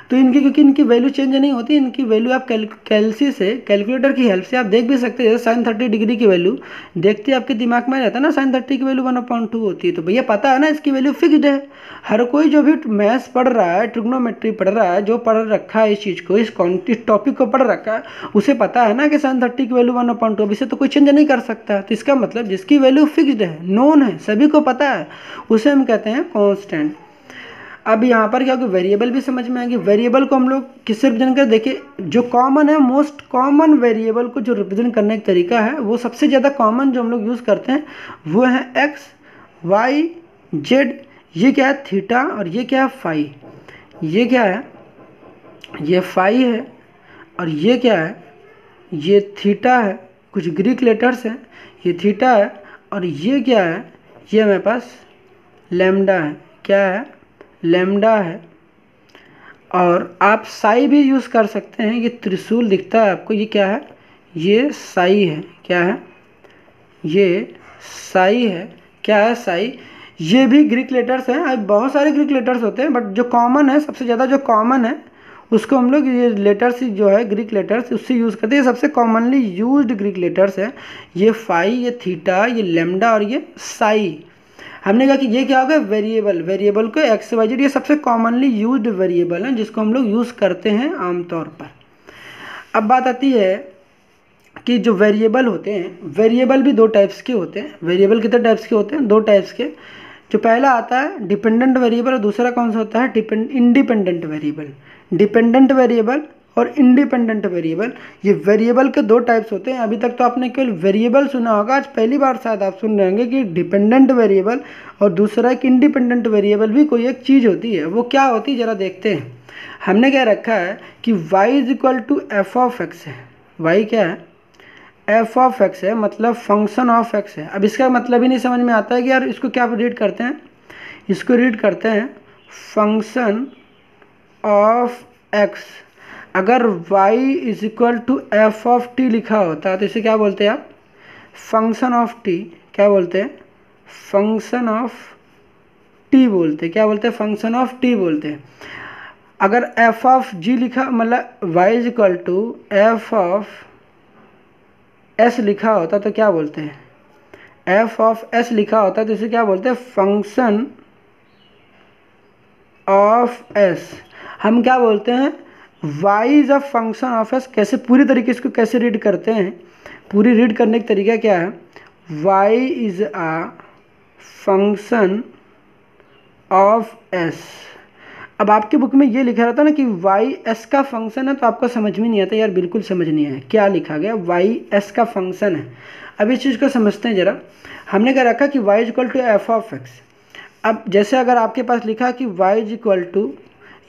तो इनकी, क्योंकि इनकी वैल्यू चेंज नहीं होती, इनकी वैल्यू आप कैलसी से, कैलकुलेटर की हेल्प से आप देख भी सकते हैं। जैसे साइन 30 डिग्री की वैल्यू देखते ही आपके दिमाग में रहता है ना, साइन 30 की वैल्यू 1/2 होती है, तो भैया पता है ना इसकी वैल्यू फिक्स्ड है। हर कोई जो भी मैथ्स पढ़ रहा है, ट्रिग्नोमेट्री पढ़ रहा है, जो पढ़ रखा है इस चीज़ को, इस टॉपिक को पढ़ रखा है, उसे पता है ना कि साइन 30 की वैल्यू 1/2, अब इसे तो कोई चेंज नहीं कर सकता। तो इसका मतलब जिसकी वैल्यू फिक्स्ड है, नोन है, सभी को पता है, उसे हम कहते हैं कॉन्स्टेंट। अब यहाँ पर क्या होगा, वेरिएबल भी समझ में आएंगे। वेरिएबल को हम लोग किससे रिप्रेजेंट कर, देखिए जो कॉमन है, मोस्ट कॉमन वेरिएबल को जो रिप्रेजेंट करने का तरीका है, वो सबसे ज़्यादा कॉमन जो हम लोग यूज़ करते हैं वो है एक्स, वाई, जेड। ये क्या है, थीटा, और ये क्या है, फाई। ये क्या है, ये फाई है, और ये क्या है, ये थीटा है। कुछ ग्रीक लेटर्स हैं, ये थीटा है, और ये क्या है, ये मेरे पास लैम्डा है। क्या है, लैम्डा है। और आप साई भी यूज़ कर सकते हैं। ये त्रिशूल दिखता है आपको, ये क्या है, ये साई है। क्या है, ये साई है। क्या है, साई। ये भी ग्रीक लेटर्स हैं। अब बहुत सारे ग्रीक लेटर्स होते हैं, बट जो कॉमन है, सबसे ज़्यादा जो कॉमन है उसको हम लोग, ये लेटर्स जो है ग्रीक लेटर्स, उससे यूज़ करते हैं। ये सबसे कॉमनली यूज्ड ग्रीक लेटर्स है। ये फाई, ये थीटा, ये लैम्डा, और ये साई। हमने कहा कि ये क्या होगा, वेरिएबल। वेरिएबल को एक्स वाई जेड, ये सबसे कॉमनली यूज्ड वेरिएबल है जिसको हम लोग यूज़ करते हैं आमतौर पर। अब बात आती है कि जो वेरिएबल होते हैं, वेरिएबल भी दो टाइप्स के होते हैं। वेरिएबल कितने टाइप्स के होते हैं, दो टाइप्स के। जो पहला आता है डिपेंडेंट वेरिएबल, और दूसरा कौन सा होता है, इंडिपेंडेंट वेरिएबल। डिपेंडेंट वेरिएबल और इंडिपेंडेंट वेरिएबल, ये वेरिएबल के दो टाइप्स होते हैं। अभी तक तो आपने केवल वेरिएबल सुना होगा, आज पहली बार शायद आप सुन रहे होंगे कि डिपेंडेंट वेरिएबल और दूसरा एक इंडिपेंडेंट वेरिएबल भी कोई एक चीज़ होती है। वो क्या होती है ज़रा देखते हैं। हमने क्या रखा है कि y is equal to F of X है। y क्या है, एफ ऑफ एक्स है, मतलब फंक्शन ऑफ एक्स है। अब इसका मतलब ही नहीं समझ में आता है कि यार इसको क्या रीड करते हैं, इसको रीड करते हैं फंक्शन ऑफ एक्स। अगर y is equal to F of T लिखा होता है तो इसे क्या बोलते हैं आप, फंक्शन ऑफ टी। क्या बोलते हैं, फंक्शन ऑफ टी बोलते हैं। क्या बोलते हैं, फंक्शन ऑफ टी बोलते हैं। अगर एफ ऑफ जी लिखा, मतलब y is equal to F of S लिखा होता तो क्या बोलते हैं, एफ ऑफ एस लिखा होता है तो इसे क्या बोलते हैं, फंक्शन ऑफ एस। हम क्या बोलते हैं, y is a function of S. कैसे पूरी तरीके इसको कैसे रीड करते हैं, पूरी रीड करने का तरीका क्या है, y is a function of S. अब आपकी बुक में ये लिखा रहता है ना कि y s का फंक्शन है, तो आपको समझ में नहीं आता यार, बिल्कुल समझ नहीं आया क्या लिखा गया, y s का फंक्शन है। अब इस चीज़ को समझते हैं ज़रा। हमने क्या रखा कि y is equal to F of X. अब जैसे अगर आपके पास लिखा कि y इज इक्वल टू,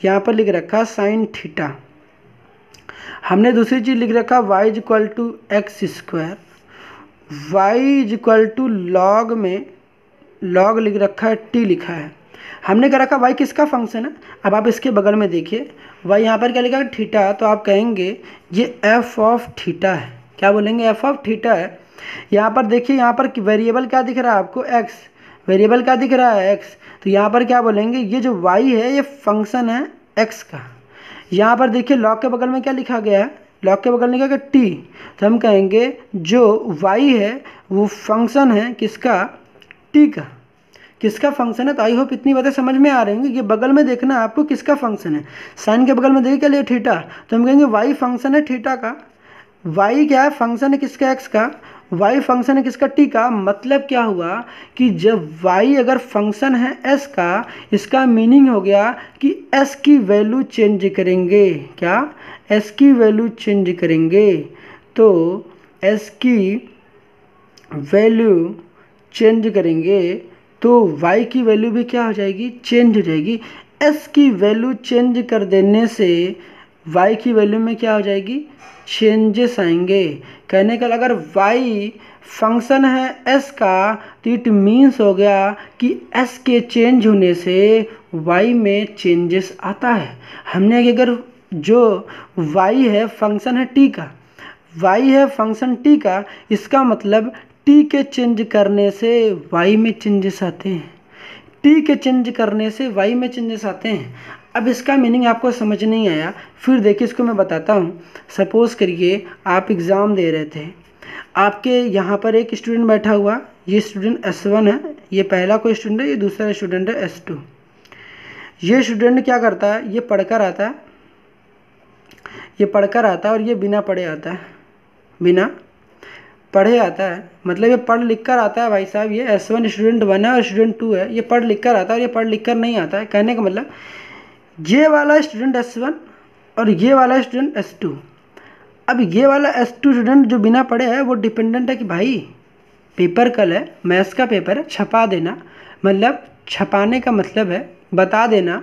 यहाँ पर लिख रखा साइन थीटा। हमने दूसरी चीज़ लिख रखा y is equal to X square. y is equal to log में लॉग लिख रखा है, t लिखा है। हमने क्या रखा, y किसका फंक्शन है। अब आप इसके बगल में देखिए, y यहाँ पर क्या लिखा है, थीटा, तो आप कहेंगे ये f ऑफ थीटा है। क्या बोलेंगे, f ऑफ थीटा है। यहाँ पर देखिए, यहाँ पर वेरिएबल क्या दिख रहा है आपको, x। वेरिएबल क्या दिख रहा है, x। तो यहाँ पर क्या बोलेंगे, ये जो y है ये फंक्शन है x का। यहाँ पर देखिए लॉग के बगल में क्या लिखा गया है, लॉग के बगल में लिखा गया t। तो हम कहेंगे जो y है वो फंक्शन है किसका, t का। किसका फंक्शन है, तो आई होप इतनी बातें समझ में आ रही होंगी। ये बगल में देखना आपको किसका फंक्शन है, साइन के बगल में देखिए क्या लिया, थीटा। तो हम कहेंगे y फंक्शन है थीटा का। y क्या है, फंक्शन है किसका, x का। y फंक्शन है किसका, t का। मतलब क्या हुआ कि जब y अगर फंक्शन है s का, इसका मीनिंग हो गया कि s की वैल्यू चेंज करेंगे। क्या, s की वैल्यू चेंज करेंगे। तो s की वैल्यू चेंज करेंगे तो y की वैल्यू भी क्या हो जाएगी, चेंज हो जाएगी। s की वैल्यू चेंज कर देने से y की वैल्यू में क्या हो जाएगी, चेंजेस आएंगे। कहने का अगर y फंक्शन है s का तो इट मीन्स हो गया कि s के चेंज होने से y में चेंजेस आता है। हमने अगर जो y है फंक्शन है t का, y है फंक्शन t का, इसका मतलब t के चेंज करने से y में चेंजेस आते हैं। t के चेंज करने से y में चेंजेस आते हैं। अब इसका मीनिंग आपको समझ नहीं आया, फिर देखिए इसको मैं बताता हूँ। सपोज़ करिए आप एग्ज़ाम दे रहे थे, आपके यहाँ पर एक स्टूडेंट बैठा हुआ, ये स्टूडेंट S1 है, ये पहला कोई स्टूडेंट है, ये दूसरा स्टूडेंट है S2। ये स्टूडेंट क्या करता है, ये पढ़कर आता है, ये पढ़कर आता है और ये बिना पढ़े आता है, बिना पढ़े आता है, मतलब ये पढ़ लिख कर आता है भाई साहब। ये S1 स्टूडेंट 1 है और स्टूडेंट 2 है, ये पढ़ लिख कर आता है और ये पढ़ लिख कर नहीं आता है। कहने का मतलब ये वाला स्टूडेंट S1 और ये वाला स्टूडेंट S2। अब ये वाला S2 स्टूडेंट जो बिना पढ़े है वो डिपेंडेंट है कि भाई पेपर कल है, मैथ्स का पेपर है, छपा देना, मतलब छपाने का मतलब है बता देना।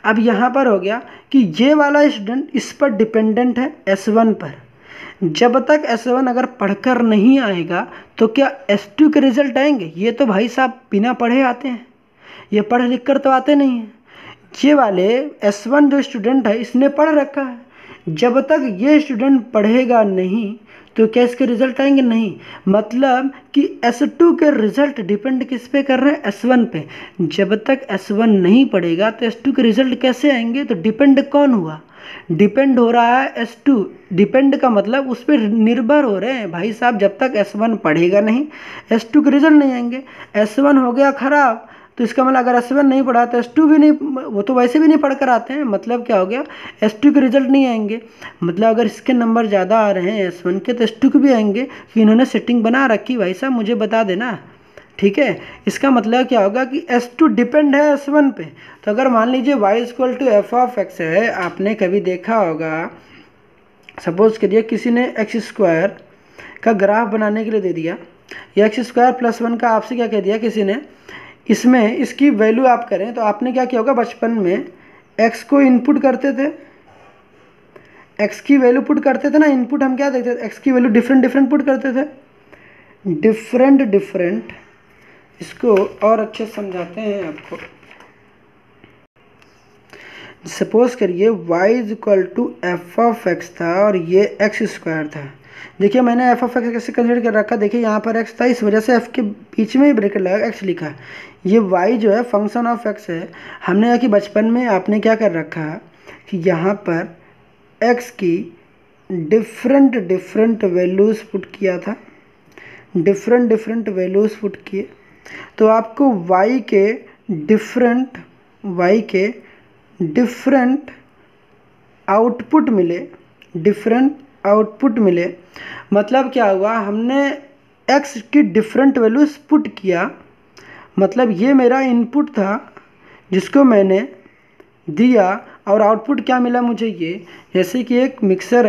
अब यहाँ पर हो गया कि ये वाला स्टूडेंट इस पर डिपेंडेंट है S1 पर। जब तक S1 अगर पढ़कर नहीं आएगा तो क्या S2 के रिजल्ट आएंगे? ये तो भाई साहब बिना पढ़े आते हैं, ये पढ़ लिख कर तो आते नहीं हैं। ये वाले S1 जो स्टूडेंट है इसने पढ़ रखा है, जब तक ये स्टूडेंट पढ़ेगा नहीं तो क्या इसके रिजल्ट आएंगे? नहीं। मतलब कि S2 के रिजल्ट डिपेंड किस पे कर रहे हैं? S1 पे। जब तक S1 नहीं पढ़ेगा तो S2 के रिजल्ट कैसे आएंगे? तो डिपेंड कौन हुआ? डिपेंड हो रहा है S2। डिपेंड का मतलब उस पर निर्भर हो रहे हैं भाई साहब। जब तक S1 पढ़ेगा नहीं S2 के रिजल्ट नहीं आएंगे। S1 हो गया खराब तो इसका मतलब अगर S1 नहीं पढ़ा तो S2 भी नहीं, वो तो वैसे भी नहीं पढ़ कर आते हैं। मतलब क्या हो गया? S2 के रिजल्ट नहीं आएंगे। मतलब अगर इसके नंबर ज़्यादा आ रहे हैं S1 के तो S2 के भी आएंगे कि इन्होंने सेटिंग बना रखी भाई साहब, मुझे बता देना, ठीक है। इसका मतलब क्या होगा कि S2 डिपेंड है S1 पे। तो अगर मान लीजिए y = f(x) है, आपने कभी देखा होगा, सपोज करिए किसी ने x² का ग्राफ बनाने के लिए दे दिया, या x² + 1 का आपसे क्या कह दिया किसी ने, इसमें इसकी वैल्यू आप करें। तो आपने क्या किया होगा, बचपन में x को इनपुट करते थे, x की वैल्यू पुट करते थे ना, इनपुट हम क्या देखते थे, x की वैल्यू डिफरेंट पुट करते थे, डिफरेंट। इसको और अच्छे समझाते हैं आपको। सपोज करिए y = f(x) था और ये x² था। देखिए मैंने f(x) कैसे कंसिडर कर रखा, देखिए यहाँ पर x था, इस वजह से f के बीच में ही ब्रैकेट लगा x लिखा है। ये y जो है फंक्शन ऑफ x है। हमने यहाँ कि बचपन में आपने क्या कर रखा है कि यहाँ पर x की डिफरेंट वैल्यूज़ पुट किया था, डिफरेंट वैल्यूज़ पुट किए, तो आपको y के डिफरेंट आउटपुट मिले। मतलब क्या हुआ, हमने x की डिफरेंट वैल्यूज़ पुट किया, मतलब ये मेरा इनपुट था जिसको मैंने दिया और आउटपुट क्या मिला मुझे, ये जैसे कि एक मिक्सर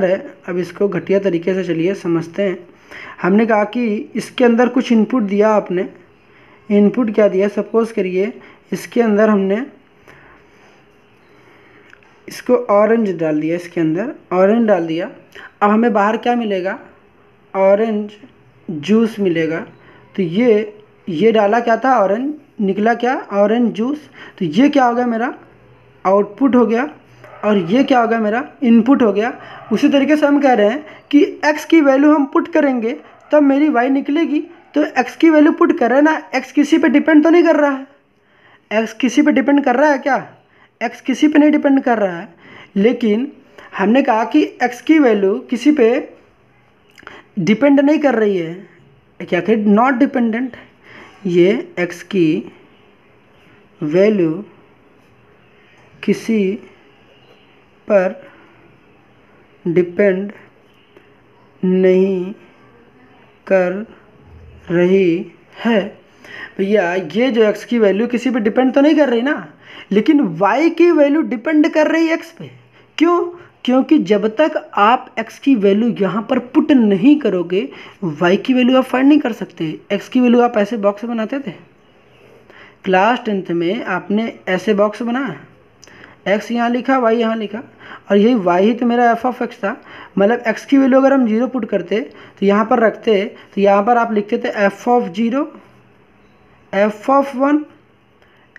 है। अब इसको घटिया तरीके से चलिए समझते हैं। हमने कहा कि इसके अंदर कुछ इनपुट दिया, आपने इनपुट क्या दिया, सपोज करिए इसके अंदर हमने इसको ऑरेंज डाल दिया, इसके अंदर ऑरेंज डाल दिया। अब हमें बाहर क्या मिलेगा, ऑरेंज जूस मिलेगा। तो ये डाला क्या था, ऑरेंज, निकला क्या, ऑरेंज जूस। तो ये क्या हो गया, मेरा आउटपुट हो गया, और ये क्या हो गया, मेरा इनपुट हो गया। उसी तरीके से हम कह रहे हैं कि x की वैल्यू हम पुट करेंगे तब मेरी y निकलेगी। तो x की वैल्यू पुट कर रहे हैं ना, x किसी पे डिपेंड तो नहीं कर रहा है, x किसी पे डिपेंड कर रहा है क्या, x किसी पे नहीं डिपेंड कर रहा है। लेकिन हमने कहा कि x की वैल्यू किसी पे डिपेंड नहीं कर रही है, क्या थे, नॉट डिपेंडेंट। ये x की वैल्यू किसी पर डिपेंड नहीं कर रही है। भैया ये जो x की वैल्यू किसी पे डिपेंड तो नहीं कर रही ना, लेकिन y की वैल्यू डिपेंड कर रही है x पे। क्यों? क्योंकि जब तक आप x की वैल्यू यहाँ पर पुट नहीं करोगे y की वैल्यू आप फाइंड नहीं कर सकते। x की वैल्यू आप ऐसे बॉक्स बनाते थे क्लास 10th में, आपने ऐसे बॉक्स बनाया, x यहाँ लिखा, y यहाँ लिखा, और यही y ही तो मेरा f(x) था। मतलब x की वैल्यू अगर हम 0 पुट करते तो यहाँ पर रखते, तो यहाँ पर आप लिखते थे f(0), f(1),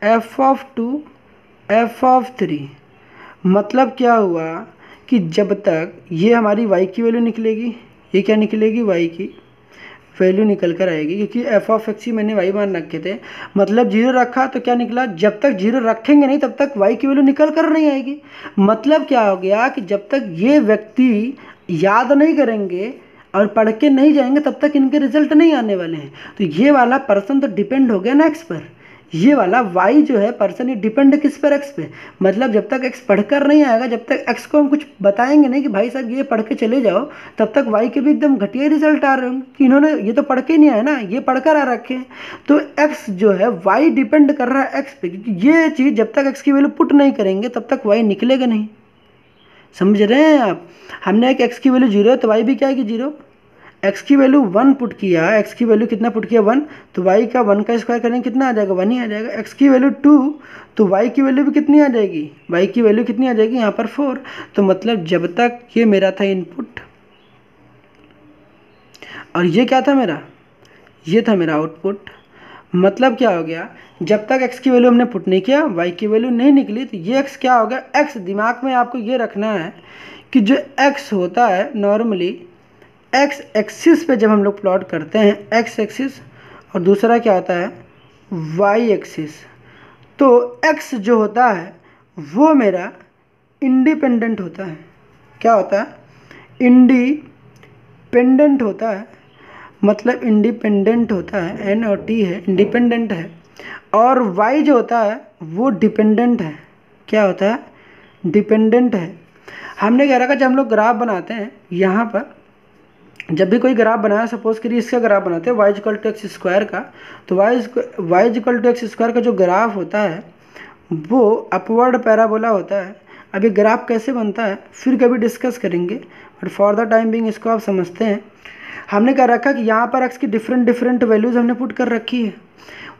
f(2), f(3). मतलब क्या हुआ कि जब तक ये हमारी y की वैल्यू निकलेगी, ये क्या निकलेगी, y की वैल्यू निकल कर आएगी, क्योंकि f(x) ही मैंने y मान रखे थे। मतलब 0 रखा तो क्या निकला, जब तक 0 रखेंगे नहीं तब तक y की वैल्यू निकल कर नहीं आएगी। मतलब क्या हो गया कि जब तक ये व्यक्ति याद नहीं करेंगे और पढ़ के नहीं जाएंगे तब तक इनके रिजल्ट नहीं आने वाले हैं। तो ये वाला पर्सन तो डिपेंड हो गया ना x पर, ये वाला y जो है पर्सन ये डिपेंड किस पर, x पे। मतलब जब तक x पढ़कर नहीं आएगा, जब तक x को हम कुछ बताएंगे नहीं कि भाई साहब ये पढ़ के चले जाओ, तब तक y के भी एकदम घटिया रिजल्ट आ रहे होंगे कि इन्होंने ये तो पढ़ के नहीं आया ना, ये पढ़कर आ रखे हैं। तो x जो है y डिपेंड कर रहा है x पे, क्योंकि ये चीज़ जब तक x की वैल्यू पुट नहीं करेंगे तब तक y निकलेगा नहीं। समझ रहे हैं आप? हमने एक x की वैल्यू 0 है तो y भी क्या है कि 0। x की वैल्यू 1 पुट किया, x की वैल्यू कितना पुट किया 1, तो y का 1 का स्क्वायर करेंगे कितना आ जाएगा 1 ही आ जाएगा। x की वैल्यू 2 तो y की वैल्यू भी कितनी आ जाएगी, y की वैल्यू कितनी आ जाएगी यहाँ पर 4। तो मतलब जब तक ये मेरा था इनपुट और ये क्या था मेरा, ये था मेरा आउटपुट। मतलब क्या हो गया, जब तक x की वैल्यू हमने पुट नहीं किया y की वैल्यू नहीं निकली, तो ये x क्या हो गया, x दिमाग में आपको ये रखना है कि जो x होता है नॉर्मली x एक्सिस पे जब हम लोग प्लॉट करते हैं x एक्सिस, और दूसरा क्या होता है y एक्सिस, तो x जो होता है वो मेरा इंडिपेंडेंट होता है। क्या होता है, इंडिपेंडेंट होता है। मतलब इंडिपेंडेंट होता है, एन और टी है, इंडिपेंडेंट है। और y जो होता है वो डिपेंडेंट है। क्या होता है, डिपेंडेंट है। हमने क्या रखा, जब हम लोग ग्राफ बनाते हैं यहाँ पर, जब भी कोई ग्राफ बनाया, सपोज करिए इसका ग्राफ बनाते हैं y equal to X square का, तो y equal to X square का जो ग्राफ होता है वो अपवर्ड पैराबोला होता है। अभी ग्राफ कैसे बनता है फिर कभी डिस्कस करेंगे, but for the time being इसको आप समझते हैं। हमने क्या रखा कि यहाँ पर x की डिफरेंट वैल्यूज़ हमने पुट कर रखी है,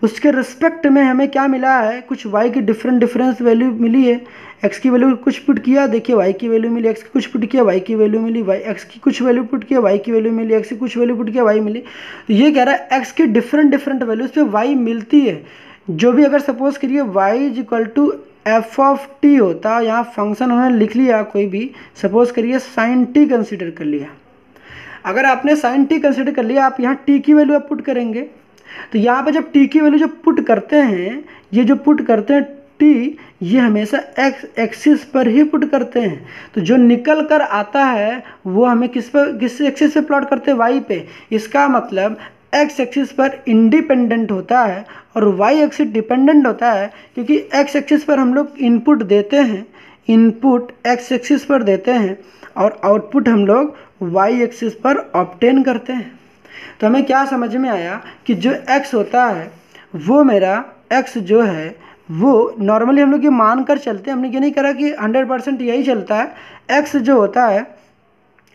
उसके रिस्पेक्ट में हमें क्या मिला है, कुछ y की डिफरेंस वैल्यू मिली है। x की वैल्यू कुछ पुट किया, देखिए y की वैल्यू मिली, x की कुछ पुट किया y की वैल्यू मिली, x की कुछ वैल्यू पुट किया y की वैल्यू मिली, x की कुछ वैल्यू पुट किया y मिली। तो ये कह रहा है x की डिफरेंट वैल्यूज़ पे y मिलती है। जो भी अगर सपोज करिए y is equal to F of T होता, यहाँ फंक्शन उन्होंने लिख लिया कोई भी, सपोज करिए साइन टी कंसिडर कर लिया। अगर आपने साइन टी कंसिडर कर लिया, आप यहाँ टी की वैल्यू आप पुट करेंगे, तो यहाँ पे जब टी की वैल्यू जो पुट करते हैं, ये जो पुट करते हैं टी, ये हमेशा एक्स एक्सिस पर ही पुट करते हैं। तो जो निकल कर आता है वो हमें किस एक्सिस पे प्लॉट करते हैं, वाई पे। इसका मतलब एक्स एक्सिस पर इंडिपेंडेंट होता है और वाई एक्सिस डिपेंडेंट होता है, क्योंकि एक्स एक्सिस पर हम लोग इनपुट देते हैं, इनपुट एक्स एक्सिस पर देते हैं और आउटपुट हम लोग वाई एक्सिस पर ऑब्टेन करते हैं। तो हमें क्या समझ में आया कि जो x होता है वो मेरा x जो है वो नॉर्मली हम लोग ये मान कर चलते हैं, हमने ये नहीं करा कि 100% यही चलता है। x जो होता है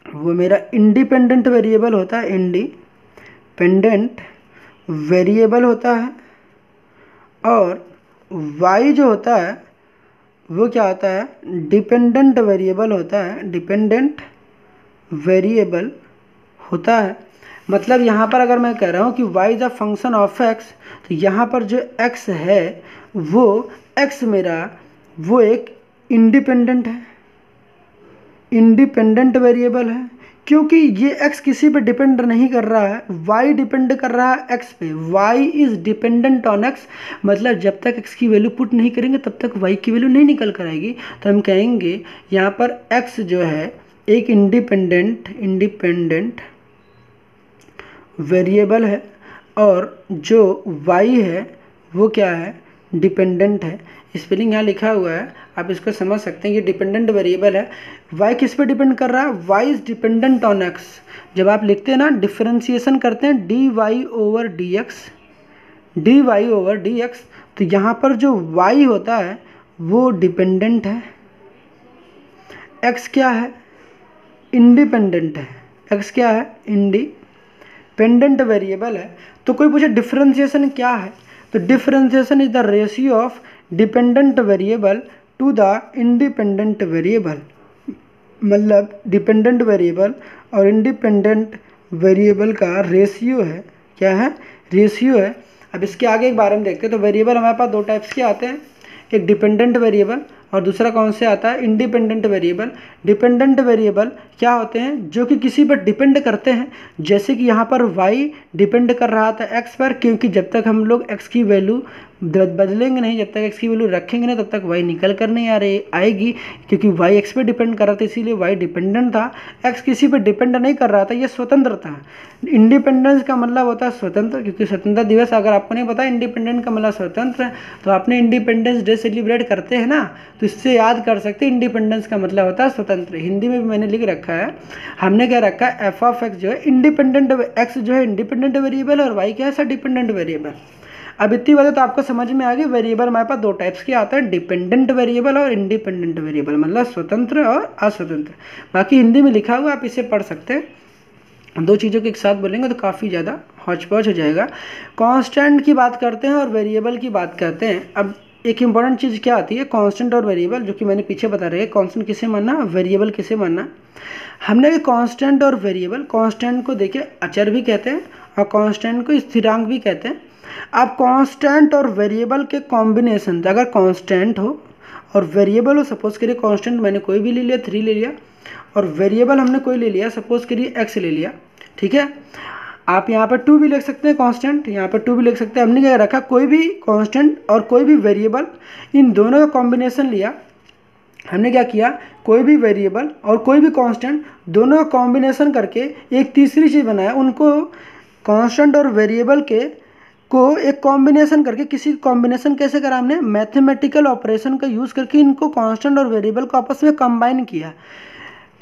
वो मेरा इंडिपेंडेंट वेरिएबल होता है, इंडिपेंडेंट वेरिएबल होता है। और y जो होता है वो क्या होता है, डिपेंडेंट वेरिएबल होता है, डिपेंडेंट वेरिएबल होता है। मतलब यहाँ पर अगर मैं कह रहा हूँ कि y is a function of x, तो यहाँ पर जो x है वो x मेरा वो एक इंडिपेंडेंट है, इंडिपेंडेंट वेरिएबल है, क्योंकि ये x किसी पे डिपेंड नहीं कर रहा है, y डिपेंड कर रहा है x पे। y is dependent on x, मतलब जब तक x की वैल्यू पुट नहीं करेंगे तब तक y की वैल्यू नहीं निकल कर आएगी। तो हम कहेंगे यहाँ पर x जो है एक इंडिपेंडेंट वेरिएबल है और जो y है वो क्या है, डिपेंडेंट है। स्पेलिंग यहाँ लिखा हुआ है, आप इसको समझ सकते हैं। ये डिपेंडेंट वेरिएबल है, y किस पे डिपेंड कर रहा है, y is dependent on x। जब आप लिखते हैं ना, डिफरेंशिएशन करते हैं dy ओवर dx, तो यहाँ पर जो y होता है वो डिपेंडेंट है, x क्या है, इंडिपेंडेंट है। x क्या है, इंडिपेंडेंट वेरिएबल है। तो कोई पूछे डिफरेंशिएशन क्या है, तो differentiation is the ratio of dependent variable to the independent variable. मतलब डिपेंडेंट वेरिएबल और इंडिपेंडेंट वेरिएबल का रेशियो है। क्या है, रेशियो है। अब इसके आगे एक बार हम देखते हैं। तो वेरिएबल हमारे पास दो टाइप्स के आते हैं, एक डिपेंडेंट वेरिएबल और दूसरा कौन से आता है, इंडिपेंडेंट वेरिएबल। डिपेंडेंट वेरिएबल क्या होते हैं, जो कि किसी पर डिपेंड करते हैं। जैसे कि यहाँ पर y डिपेंड कर रहा था x पर, क्योंकि जब तक हम लोग x की वैल्यू बदलेंगे नहीं, जब तक एक्स की वैल्यू रखेंगे नहीं तब तक वाई निकल कर नहीं आएगी, क्योंकि वाई एक्स पे डिपेंड कर रहा था इसीलिए वाई डिपेंडेंट था, एक्स किसी पे डिपेंड नहीं कर रहा था, ये स्वतंत्र था। इंडिपेंडेंस का मतलब होता है स्वतंत्र, क्योंकि स्वतंत्रता दिवस अगर आपको नहीं पता इंडिपेंडेंट का मतलब स्वतंत्र है, तो आपने इंडिपेंडेंस डे सेलिब्रेट करते हैं ना, तो इससे याद कर सकते हैं इंडिपेंडेंस का मतलब होता है स्वतंत्र। हिंदी में भी मैंने लिख रखा है, हमने क्या रखा है, एफ ऑफ एक्स जो है इंडिपेंडेंट, एक्स जो है इंडिपेंडेंट वेरिएबल और वाई क्या है डिपेंडेंट वेरिएबल। अब इतनी बातें तो आपको समझ में आ गई। वेरिएबल हमारे पास दो टाइप्स के आते हैं, डिपेंडेंट वेरिएबल और इंडिपेंडेंट वेरिएबल, मतलब स्वतंत्र और अस्वतंत्र। बाकी हिंदी में लिखा हुआ आप इसे पढ़ सकते हैं। दो चीज़ों के एक साथ बोलेंगे तो काफ़ी ज़्यादा हौच पौच हो जाएगा। कांस्टेंट की बात करते हैं और वेरिएबल की बात करते हैं। अब एक इंपॉर्टेंट चीज़ क्या आती है, कांस्टेंट और वेरिएबल, जो कि मैंने पीछे बता रहे हैं। कांस्टेंट किसे मानना, वेरिएबल किसे मानना। हमने भी कांस्टेंट और वेरिएबल, कांस्टेंट को देखिए अचर भी कहते हैं और कांस्टेंट को स्थिरांक भी कहते हैं। अब कांस्टेंट और वेरिएबल के कॉम्बिनेशन, अगर कांस्टेंट हो और वेरिएबल हो, सपोज करिए कांस्टेंट मैंने कोई भी ले लिया 3 ले लिया, और वेरिएबल हमने कोई ले लिया, सपोज करिए x ले लिया, ठीक है। आप यहाँ पर 2 भी लिख सकते हैं कांस्टेंट, यहाँ पर 2 भी लिख सकते हैं। हमने क्या रखा, कोई भी कांस्टेंट और कोई भी वेरिएबल, इन दोनों का कॉम्बिनेशन लिया। हमने क्या किया, कोई भी वेरिएबल और कोई भी कांस्टेंट दोनों का कॉम्बिनेशन करके एक तीसरी चीज़ बनाया। उनको कांस्टेंट और वेरिएबल को एक कॉम्बिनेशन करके, किसी कॉम्बिनेशन कैसे करा हमने, मैथमेटिकल ऑपरेशन का यूज़ करके इनको कांस्टेंट और वेरिएबल को आपस में कंबाइन किया।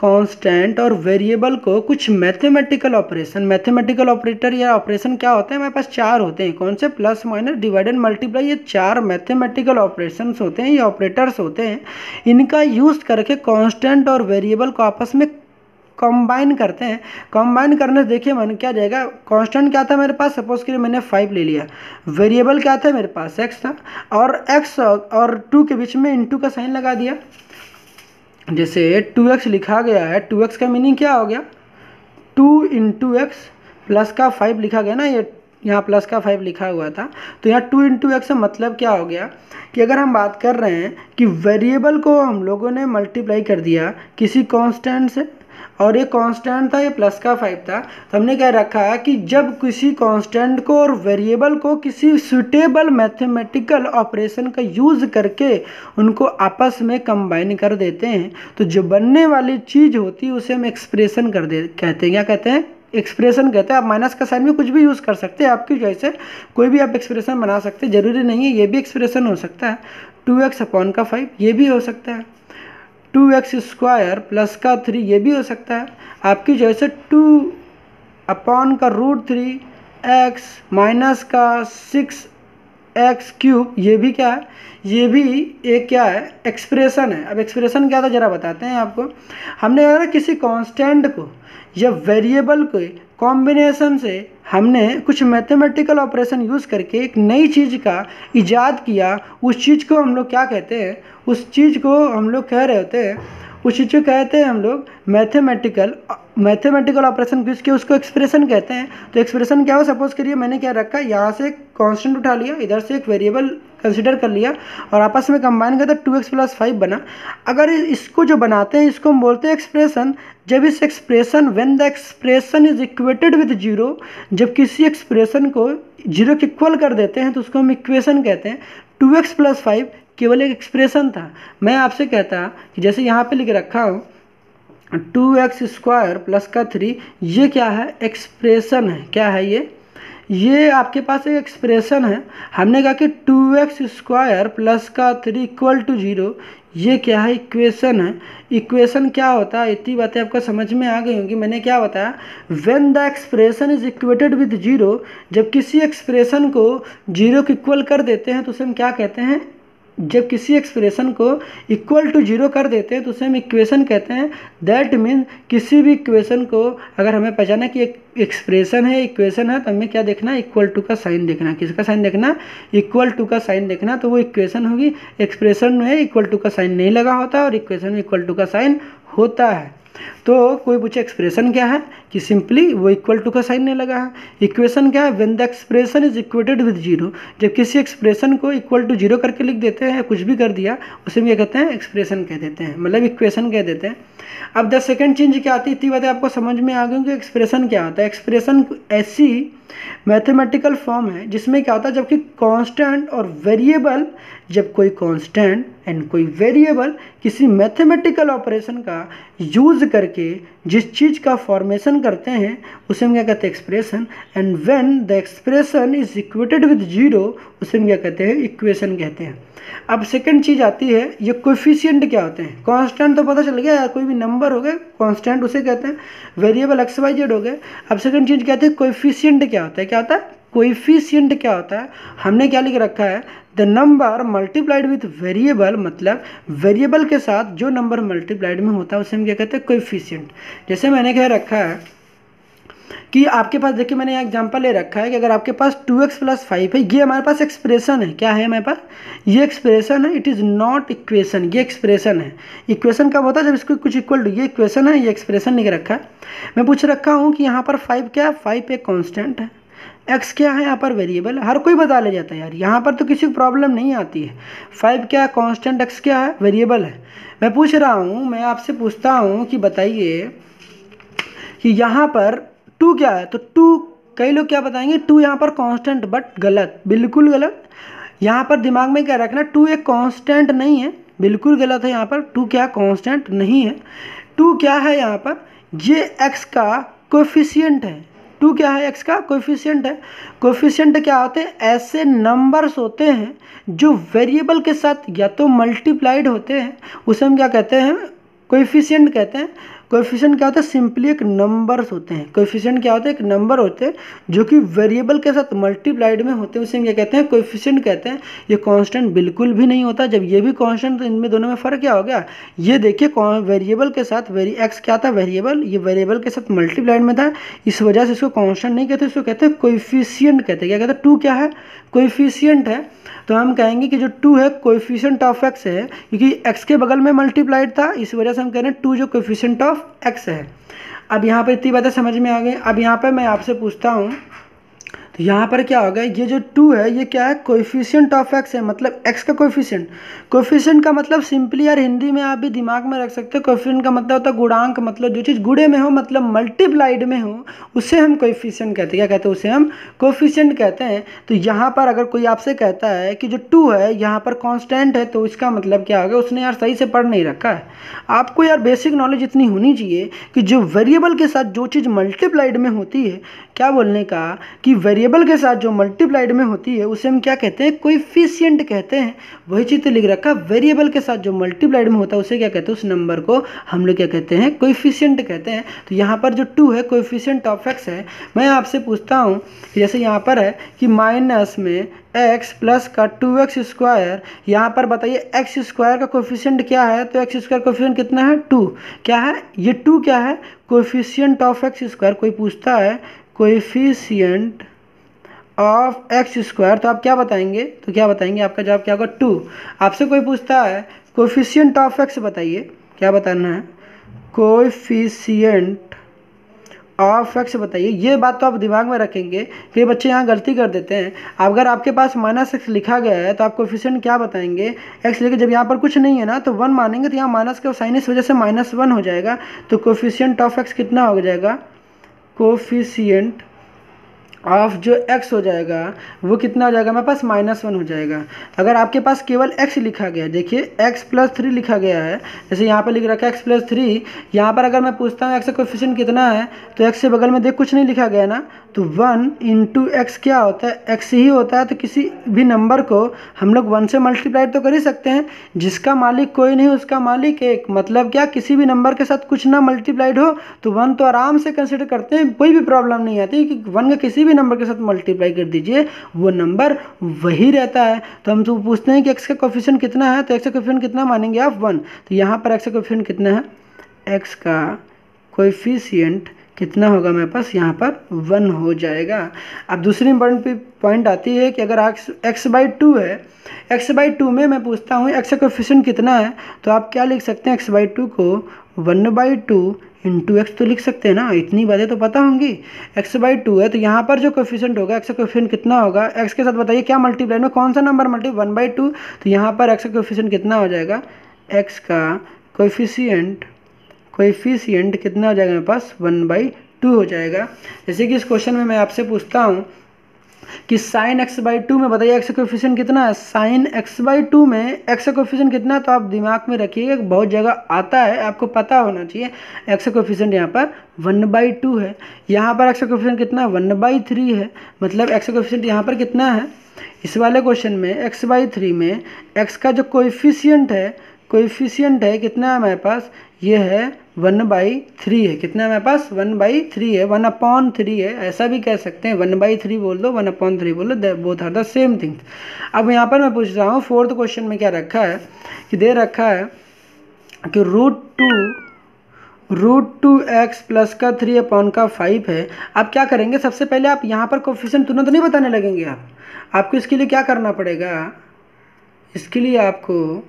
कांस्टेंट और वेरिएबल को कुछ मैथमेटिकल ऑपरेशन, मैथमेटिकल ऑपरेटर या ऑपरेशन क्या होते हैं, हमारे पास 4 होते हैं। कौन से, plus minus divide and multiply, ये 4 मैथमेटिकल ऑपरेशंस होते हैं, ये ऑपरेटर्स होते हैं। इनका यूज़ करके कांस्टेंट और वेरिएबल को आपस में कंबाइन करते हैं। कंबाइन करने से देखिए मैंने क्या जाएगा, कांस्टेंट क्या था मेरे पास, सपोज करिए मैंने 5 ले लिया, वेरिएबल क्या था मेरे पास x था, और x और 2 के बीच में इंटू का साइन लगा दिया। जैसे 2x लिखा गया है, 2x का मीनिंग क्या हो गया, 2 इंटू एक्स प्लस का 5 लिखा गया ना, ये यहाँ प्लस का 5 लिखा हुआ था, तो यहाँ 2 इंटू एक्स मतलब क्या हो गया कि अगर हम बात कर रहे हैं कि वेरिएबल को हम लोगों ने मल्टीप्लाई कर दिया किसी कांस्टेंट से, और ये कांस्टेंट था, ये प्लस का 5 था, तो हमने क्या रखा कि जब किसी कांस्टेंट को और वेरिएबल को किसी सुटेबल मैथमेटिकल ऑपरेशन का यूज़ करके उनको आपस में कंबाइन कर देते हैं, तो जो बनने वाली चीज़ होती है उसे हम एक्सप्रेशन कहते हैं। क्या कहते हैं, एक्सप्रेशन कहते हैं। आप माइनस का साइन में कुछ भी यूज़ कर सकते हैं, आपकी जैसे कोई भी आप एक्सप्रेशन बना सकते हैं, ज़रूरी नहीं है ये भी एक्सप्रेशन हो सकता है। 2x अपॉन का 5 ये भी हो सकता है, 2x स्क्वायर प्लस का 3 ये भी हो सकता है, आपकी जैसे 2 अपॉन का √3 x माइनस का 6x क्यूब ये भी क्या है, ये भी एक क्या है, एक्सप्रेशन है। अब एक्सप्रेशन क्या था ज़रा बताते हैं आपको। हमने अगर किसी कांस्टेंट को या वेरिएबल के कॉम्बिनेशन से हमने कुछ मैथमेटिकल ऑपरेशन यूज़ करके एक नई चीज़ का इजाद किया, उस चीज़ को हम लोग क्या कहते हैं, उस चीज़ को हम लोग कह रहे होते हैं, उस चीज़ को कहते हैं हम लोग मैथमेटिकल ऑपरेशन यूज़ किया, उसको एक्सप्रेशन कहते हैं। तो एक्सप्रेशन क्या हो, सपोज करिए मैंने क्या रखा, यहाँ से एक कांस्टेंट उठा लिया, इधर से एक वेरिएबल कंसिडर कर लिया और आपस में कंबाइन करते 2x प्लस 5 बना। अगर इसको जो बनाते हैं इसको हम बोलते हैं एक्सप्रेशन। जब इस expression when the expression is equated with 0, जब किसी एक्सप्रेशन को 0 के इक्वल कर देते हैं तो उसको हम इक्वेशन कहते हैं। 2x प्लस 5 केवल एक एक्सप्रेशन था। मैं आपसे कहता कि जैसे यहाँ पे लिख रखा हूँ 2x स्क्वायर प्लस का 3, ये क्या है, एक्सप्रेशन है। क्या है ये आपके पास एक एक्सप्रेशन है। हमने कहा कि 2x स्क्वायर प्लस का 3 इक्वल टू 0, ये क्या है, इक्वेशन है। इक्वेशन क्या होता है, इतनी बातें आपको समझ में आ गई होंगी। मैंने क्या बताया, when the expression is equated with 0, जब किसी एक्सप्रेशन को 0 के इक्वल कर देते हैं तो उसे हम क्या कहते हैं, जब किसी एक्सप्रेशन को इक्वल टू 0 कर देते हैं तो उसे हम इक्वेशन कहते हैं। दैट मीन किसी भी इक्वेशन को अगर हमें पहचाना कि एक एक्सप्रेशन है, इक्वेशन है, तो हमें क्या देखना, इक्वल टू का साइन देखना। किसका साइन देखना, इक्वल टू का साइन देखना, तो वो इक्वेशन होगी। एक्सप्रेशन में इक्वल टू का साइन नहीं लगा होता और इक्वेशन में इक्वल टू का साइन होता है। तो कोई पूछे एक्सप्रेशन क्या है कि सिंपली वो इक्वल टू का साइन नहीं लगा है। इक्वेशन क्या है, when the expression is equated with zero, जब किसी एक्सप्रेशन को इक्वल टू जीरो करके लिख देते हैं, कुछ भी कर दिया उसे भी क्या कहते हैं, एक्सप्रेशन कह देते हैं, मतलब इक्वेशन कह देते हैं। अब द सेकंड चेंज क्या आती है, इतनी बातें आपको समझ में आ गई कि एक्सप्रेशन क्या होता है। एक्सप्रेशन ऐसी मैथमेटिकल फॉर्म है जिसमें क्या होता है, जबकि कांस्टेंट और वेरिएबल, जब कोई कांस्टेंट एंड कोई वेरिएबल किसी मैथमेटिकल ऑपरेशन का यूज करके जिस चीज़ का फॉर्मेशन करते हैं उसे हम क्या कहते हैं, expression. And when the expression is equated with zero उसे हम क्या कहते हैं, इक्वेशन कहते हैं। अब सेकंड चीज़ आती है, ये कोएफिशिएंट क्या होते हैं। कांस्टेंट तो पता चल गया यार, कोई भी नंबर हो गए कांस्टेंट उसे कहते हैं, वेरिएबल एक्स वाई जेड हो गए। अब सेकंड चीज़ कहते हैं कोएफिशिएंट क्या होता है। क्या होता है कोएफिशिएंट, क्या होता है, हमने क्या लिख रखा है, the number multiplied with variable, मतलब वेरिएबल के साथ जो नंबर मल्टीप्लाइड में होता है उसे हम क्या कहते हैं, कोएफिशिएंट। जैसे मैंने कह रखा है कि आपके पास, देखिए मैंने यहाँ एग्जांपल ले रखा है कि अगर आपके पास 2x + 5 है, ये हमारे पास एक्सप्रेशन है। क्या है हमारे पास, ये एक्सप्रेशन है, इट इज़ नॉट इक्वेशन, ये एक्सप्रेशन है। इक्वेशन कब होता है, जब इसको कुछ इक्वल टू, ये इक्वेशन है, ये एक्सप्रेशन लिख रखा है। मैं पूछ रखा हूँ कि यहाँ पर 5 क्या है, 5 एक कॉन्स्टेंट है, x क्या है यहाँ पर वेरिएबल, हर कोई बता ले जाता है यार, यहाँ पर तो किसी को प्रॉब्लम नहीं आती है। 5 क्या है कॉन्स्टेंट, x क्या है वेरिएबल है। मैं पूछ रहा हूँ, मैं आपसे पूछता हूँ कि बताइए कि यहाँ पर 2 क्या है, तो 2, कई लोग क्या बताएंगे 2 यहाँ पर कांस्टेंट, बट गलत, बिल्कुल गलत। यहाँ पर दिमाग में क्या रखना, 2 एक कांस्टेंट नहीं है, बिल्कुल गलत है। यहाँ पर 2 क्या कांस्टेंट नहीं है। 2 क्या है यहाँ पर, ये x का कोएफिशिएंट है। 2 क्या है, x का कोएफिशिएंट है। कोएफिशिएंट क्या होते हैं, ऐसे नंबर्स होते हैं जो वेरिएबल के साथ या तो मल्टीप्लाइड होते हैं, उसे हम क्या कहते हैं, कोएफिशिएंट कहते हैं। कोएफिशिएंट क्या होता है, सिंपली एक नंबर्स होते हैं। कोएफिशिएंट क्या होता है, एक नंबर होते हैं जो कि वेरिएबल के साथ मल्टीप्लाइड में होते हैं, उसे हम क्या कहते हैं, कोएफिशिएंट कहते हैं। ये कांस्टेंट बिल्कुल भी नहीं होता। जब ये भी कांस्टेंट, तो इनमें दोनों में फ़र्क क्या हो गया, ये देखिए वेरिएबल के साथ एक्स क्या था, वेरिएबल, ये वेरिएबल के साथ मल्टीप्लाइड में था, इस वजह से इसको कांस्टेंट नहीं कहते, इसको कहते हैं कोएफिशिएंट कहते हैं। क्या कहते हैं, 2 क्या है, कोएफिशिएंट है। तो हम कहेंगे कि जो 2 है कोएफिशिएंट ऑफ x है, क्योंकि x के बगल में मल्टीप्लाइड था, इस वजह से हम कह रहे हैं 2 जो कोएफिशिएंट ऑफ x है। अब यहाँ पर इतनी बातें समझ में आ गई। अब यहाँ पर मैं आपसे पूछता हूँ, तो यहाँ पर क्या होगा, ये जो 2 है ये क्या है, कोएफिशिएंट ऑफ x है, मतलब x का कोएफिशिएंट। कोएफिशिएंट का मतलब सिंपली यार हिंदी में आप भी दिमाग में रख सकते हो, कोएफिशिएंट का मतलब होता है गुणांक, मतलब जो चीज़ गुणे में हो, मतलब मल्टीप्लाइड में हो, उसे हम कोएफिशिएंट कहते हैं। क्या कहते हैं, उसे हम कोएफिशिएंट कहते हैं। तो यहाँ पर अगर कोई आपसे कहता है कि जो 2 है यहाँ पर कांस्टेंट है, तो इसका मतलब क्या होगा, उसने यार सही से पढ़ नहीं रखा है। आपको यार बेसिक नॉलेज इतनी होनी चाहिए कि जो वेरिएबल के साथ जो चीज़ मल्टीप्लाइड में होती है, क्या बोलने का कि वेरिएबल के साथ जो मल्टीप्लाइड में होती है उसे हम क्या कहते हैं, कोएफिशिएंट कहते हैं। वही चीज़ तो लिख रखा, वेरिएबल के साथ जो मल्टीप्लाइड में होता है उसे क्या कहते हैं, उस नंबर को हम लोग क्या कहते हैं, कोएफिशिएंट कहते हैं। तो यहाँ पर जो 2 है कोएफिशिएंट ऑफ x है। मैं आपसे पूछता हूँ, जैसे यहाँ पर है कि माइनस में x प्लस का 2x स्क्वायर, यहाँ पर बताइए x स्क्वायर का कोएफिशिएंट क्या है, तो x स्क्वायर कोएफिशिएंट कितना है, 2। क्या है ये 2 क्या है, कोएफिशिएंट ऑफ x स्क्वायर। कोई पूछता है कोएफिशिएंट ऑफ x स्क्वायर, तो आप क्या बताएंगे, तो क्या बताएंगे, आपका जवाब क्या होगा, 2। आपसे कोई पूछता है कोएफिशिएंट ऑफ x, बताइए क्या बताना है, कोएफिशिएंट ऑफ x बताइए। ये बात तो आप दिमाग में रखेंगे कि बच्चे यहाँ गलती कर देते हैं। अगर आपके पास -x लिखा गया है तो आप कोएफिशिएंट क्या बताएंगे, x लेके, जब यहाँ पर कुछ नहीं है ना तो 1 मानेंगे, तो यहाँ माइनस का साइन इस वजह से -1 हो जाएगा। तो कोएफिशिएंट ऑफ x कितना हो जाएगा, कोएफिशिएंट ऑफ जो x हो जाएगा वो कितना हो जाएगा, मेरे पास -1 हो जाएगा। अगर आपके पास केवल x लिखा गया, देखिए x + 3 लिखा गया है, जैसे यहाँ पर लिख रखा है x + 3, यहाँ पर अगर मैं पूछता हूँ x का कोएफिशिएंट कितना है, तो x से बगल में देख कुछ नहीं लिखा गया ना, तो 1 × x क्या होता है, x ही होता है। तो किसी भी नंबर को हम लोग 1 से मल्टीप्लाई तो कर ही सकते हैं, जिसका मालिक कोई नहीं उसका मालिक एक, मतलब क्या, किसी भी नंबर के साथ कुछ ना मल्टीप्लाइड हो तो 1 तो आराम से कंसिडर करते हैं, कोई भी प्रॉब्लम नहीं आती कि 1 का किसी भी नंबर के साथ मल्टीप्लाई कर दीजिए, वो नंबर वही रहता है। तो हम तो पूछते हैं कि x का कोएफिशिएंट कितना है, तो x का कोएफिशिएंट कितना मानेंगे आप, 1। तो यहाँ पर x का कोएफिशिएंट कितना है, x का कोएफिशिएंट कितना होगा मेरे पास यहाँ पर 1 हो जाएगा। अब दूसरी इंपॉर्टेंट पॉइंट आती है कि अगर x/2 है, x/2 में मैं पूछता हूँ x का कोफिशिएंट कितना है, तो आप क्या लिख सकते हैं, x/2 को 1/2 इंटू एक्स तो लिख सकते हैं ना, इतनी बातें तो पता होंगी। x/2 है तो यहाँ पर जो कोफिशिएंट होगा, x का कोफिशिएंट कितना होगा, x के साथ बताइए क्या मल्टीप्लाई में कौन सा नंबर मल्टीप्लाई, 1/2, तो यहाँ पर x का कोफिशिएंट कितना हो जाएगा, x का कोएफिशिएंट कितना हो जाएगा मेरे पास, 1/2 हो जाएगा। जैसे कि इस क्वेश्चन में मैं आपसे पूछता हूँ कि sin x/2 में बताइए x का कोफिशिएंट कितना है, sin x/2 में x का कोफिशिएंट कितना है, तो आप दिमाग में रखिएगा, बहुत जगह आता है, आपको पता होना चाहिए। x का कोफिशिएंट यहाँ पर 1/2 है, यहाँ पर x का कोफिशिएंट कितना है, 1/3 है, मतलब x का कोफिशिएंट यहाँ पर कितना है, इस वाले क्वेश्चन में x/3 में x का जो कोएफिशिएंट है कितना है हमारे पास, ये है 1/3 है, कितना है हमारे पास, 1/3 है, 1/3 है, ऐसा भी कह सकते हैं, 1/3 बोल दो, 1/3 बोल दो, both are the same things. अब यहाँ पर मैं पूछ रहा हूँ फोर्थ क्वेश्चन में क्या रखा है, कि दे रखा है कि √2x प्लस का 3/5 है। आप क्या करेंगे, सबसे पहले आप यहाँ पर कोफिशिएंट तुरंत नहीं बताने लगेंगे, आपको इसके लिए क्या करना पड़ेगा, इसके लिए आपको,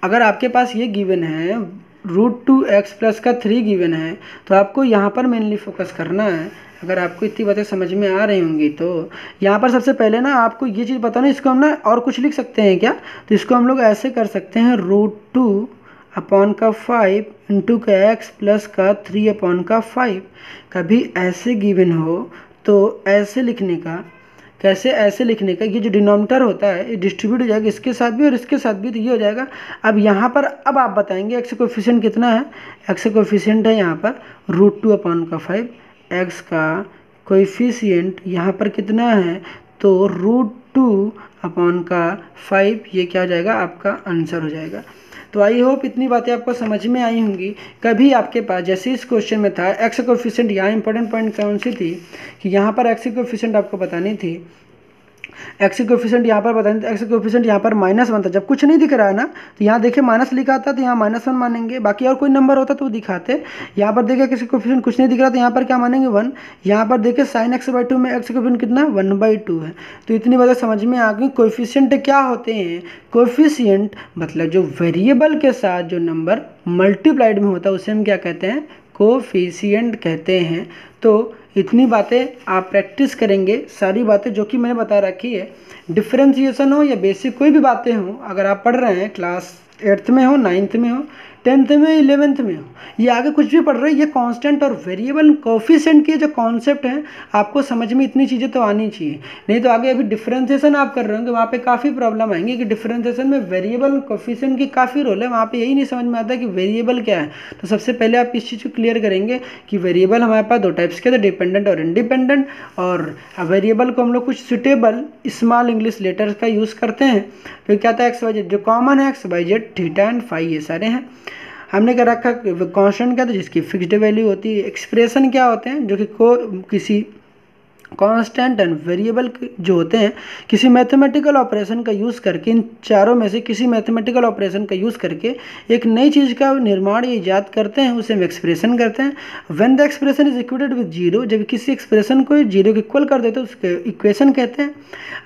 अगर आपके पास ये गिवन है √2x प्लस का 3 गिवन है, तो आपको यहाँ पर मेनली फोकस करना है। अगर आपको इतनी बातें समझ में आ रही होंगी तो यहाँ पर सबसे पहले ना आपको ये चीज़ बताना, इसको हम ना और कुछ लिख सकते हैं क्या, तो इसको हम लोग ऐसे कर सकते हैं, √2/5 इंटू का x प्लस का 3/5। कभी ऐसे गिवन हो तो ऐसे लिखने का, कैसे ऐसे लिखने का, ये जो डिनोमिनेटर होता है ये डिस्ट्रीब्यूट हो जाएगा इसके साथ भी और इसके साथ भी, तो ये हो जाएगा। अब यहाँ पर अब आप बताएंगे x का कोफिशिएंट कितना है, x का कोफिशिएंट है यहाँ पर √2/5, x का कोफिशिएंट यहाँ पर कितना है, तो √2/5, ये क्या हो जाएगा, आपका आंसर हो जाएगा। तो आई होप इतनी बातें आपको समझ में आई होंगी। कभी आपके पास जैसे इस क्वेश्चन में था एक्स कोफिशिएंट, यहाँ इंपॉर्टेंट पॉइंट कौन सी थी कि यहाँ पर एक्स कोफिशिएंट आपको बतानी थी, एक्स कोफिशिएंट यहाँ पर बतानी थी, एक्स कोफिशिएंट यहाँ पर -1 था, जब कुछ नहीं दिख रहा है ना, तो यहाँ देखिए माइनस लिखा आता तो यहाँ -1 मानेंगे, बाकी और कोई नंबर होता तो वो दिखाते। यहाँ पर देखिए एक्स कोफिशिएंट कुछ नहीं दिख रहा तो यहाँ पर क्या मानेंगे 1। यहाँ पर देखिए sin x/2 में एक्स कोफिशिएंट कितना 1/2 है। तो इतनी बातें समझ में आ गई। कोफिशिएंट क्या होते हैं, कोफिशिएंट मतलब जो वेरिएबल के साथ जो नंबर मल्टीप्लाइड में होता है उसे हम क्या कहते हैं, कोफिशिएंट कहते हैं। तो इतनी बातें आप प्रैक्टिस करेंगे, सारी बातें जो कि मैंने बता रखी है, डिफरेंशिएशन हो या बेसिक कोई भी बातें हों, अगर आप पढ़ रहे हैं क्लास 8th में हो, 9th में हो, 10th में, 11th में हो, ये आगे कुछ भी पढ़ रहे हैं, ये कांस्टेंट और वेरिएबल कोफिशिएंट के जो कॉन्सेप्ट हैं आपको समझ में इतनी चीज़ें तो आनी चाहिए, नहीं तो आगे अभी डिफरेंशिएशन आप कर रहे होंगे वहाँ पे काफ़ी प्रॉब्लम आएंगी कि डिफरेंशिएशन में वेरिएबल कोफिशिएंट की काफ़ी रोल है, वहाँ पे यही नहीं समझ में आता कि वेरिएबल क्या है। तो सबसे पहले आप इस चीज़ को क्लियर करेंगे कि वेरिएबल हमारे पास 2 टाइप्स के थे, डिपेंडेंट और इंडिपेंडेंट, और वेरिएबल को हम लोग कुछ सुटेबल स्मॉल इंग्लिश लेटर्स का यूज़ करते हैं। तो क्या था XYZ, जो कॉमन है XYZ, थीटा एंड फाई, ये सारे हैं। हमने क्या रखा, कांस्टेंट क्या था जिसकी फिक्स्ड वैल्यू होती है, एक्सप्रेशन क्या होते हैं जो कि किसी कांस्टेंट एंड वेरिएबल जो होते हैं किसी मैथमेटिकल ऑपरेशन का यूज़ करके, इन चारों में से किसी मैथमेटिकल ऑपरेशन का यूज़ करके एक नई चीज़ का निर्माण या ईजाद करते हैं, उसे हम एक्सप्रेशन करते हैं। When the expression is equated with zero, जब किसी एक्सप्रेशन को जीरो के इक्वल कर देते हैं उसके इक्वेशन कहते हैं।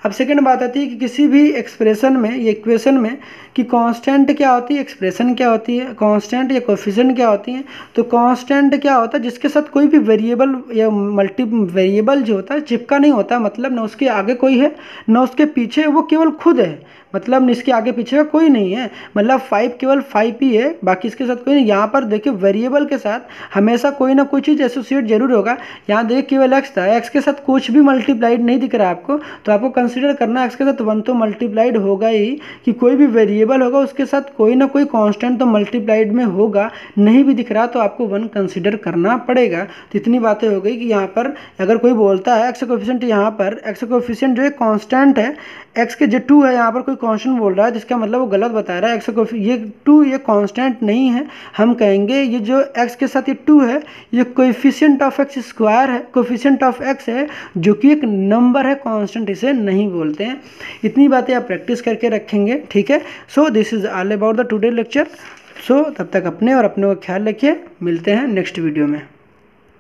अब सेकेंड बात आती है कि किसी भी एक्सप्रेशन में या इक्वेशन में कि कांस्टेंट क्या होती है, एक्सप्रेशन क्या होती है, कांस्टेंट या कोफिशिएंट क्या होती है। तो कांस्टेंट क्या होता है, जिसके साथ कोई भी वेरिएबल या मल्टी वेरिएबल जो होता है चिपका नहीं होता, मतलब ना उसके आगे कोई है ना उसके पीछे, वो केवल खुद है, मतलब इसके आगे पीछे का कोई नहीं है, मतलब 5 केवल 5 ही है, बाकी इसके साथ कोई नहीं। यहाँ पर देखिए वेरिएबल के साथ हमेशा कोई ना कोई चीज़ एसोसिएट जरूर होगा। यहाँ देखिए केवल x था, x के साथ कुछ भी मल्टीप्लाइड नहीं दिख रहा आपको, तो आपको कंसीडर करना x के साथ 1 तो मल्टीप्लाइड होगा ही, कि कोई भी वेरिएबल होगा उसके साथ कोई ना कोई कांस्टेंट तो मल्टीप्लाइड में होगा, नहीं भी दिख रहा तो आपको 1 कंसीडर करना पड़ेगा। तो इतनी बातें हो गई कि यहाँ पर अगर कोई बोलता है x कोफिशिएंट, यहाँ पर x कोफिशिएंट जो है कांस्टेंट है, x के जो 2 है, यहाँ पर कोई कांस्टेंट बोल रहा है जिसका मतलब वो गलत बता रहा है, x को ये 2 ये कांस्टेंट नहीं है, हम कहेंगे ये जो x के साथ ये 2 है ये कोएफिशिएंट ऑफ x स्क्वायर है, कोएफिशिएंट ऑफ x है जो कि एक नंबर है, कांस्टेंट इसे नहीं बोलते हैं। इतनी बातें आप प्रैक्टिस करके रखेंगे, ठीक है। So this is all about the today lecture. So तब तक अपने और अपनों का ख्याल रखिए, मिलते हैं नेक्स्ट वीडियो में।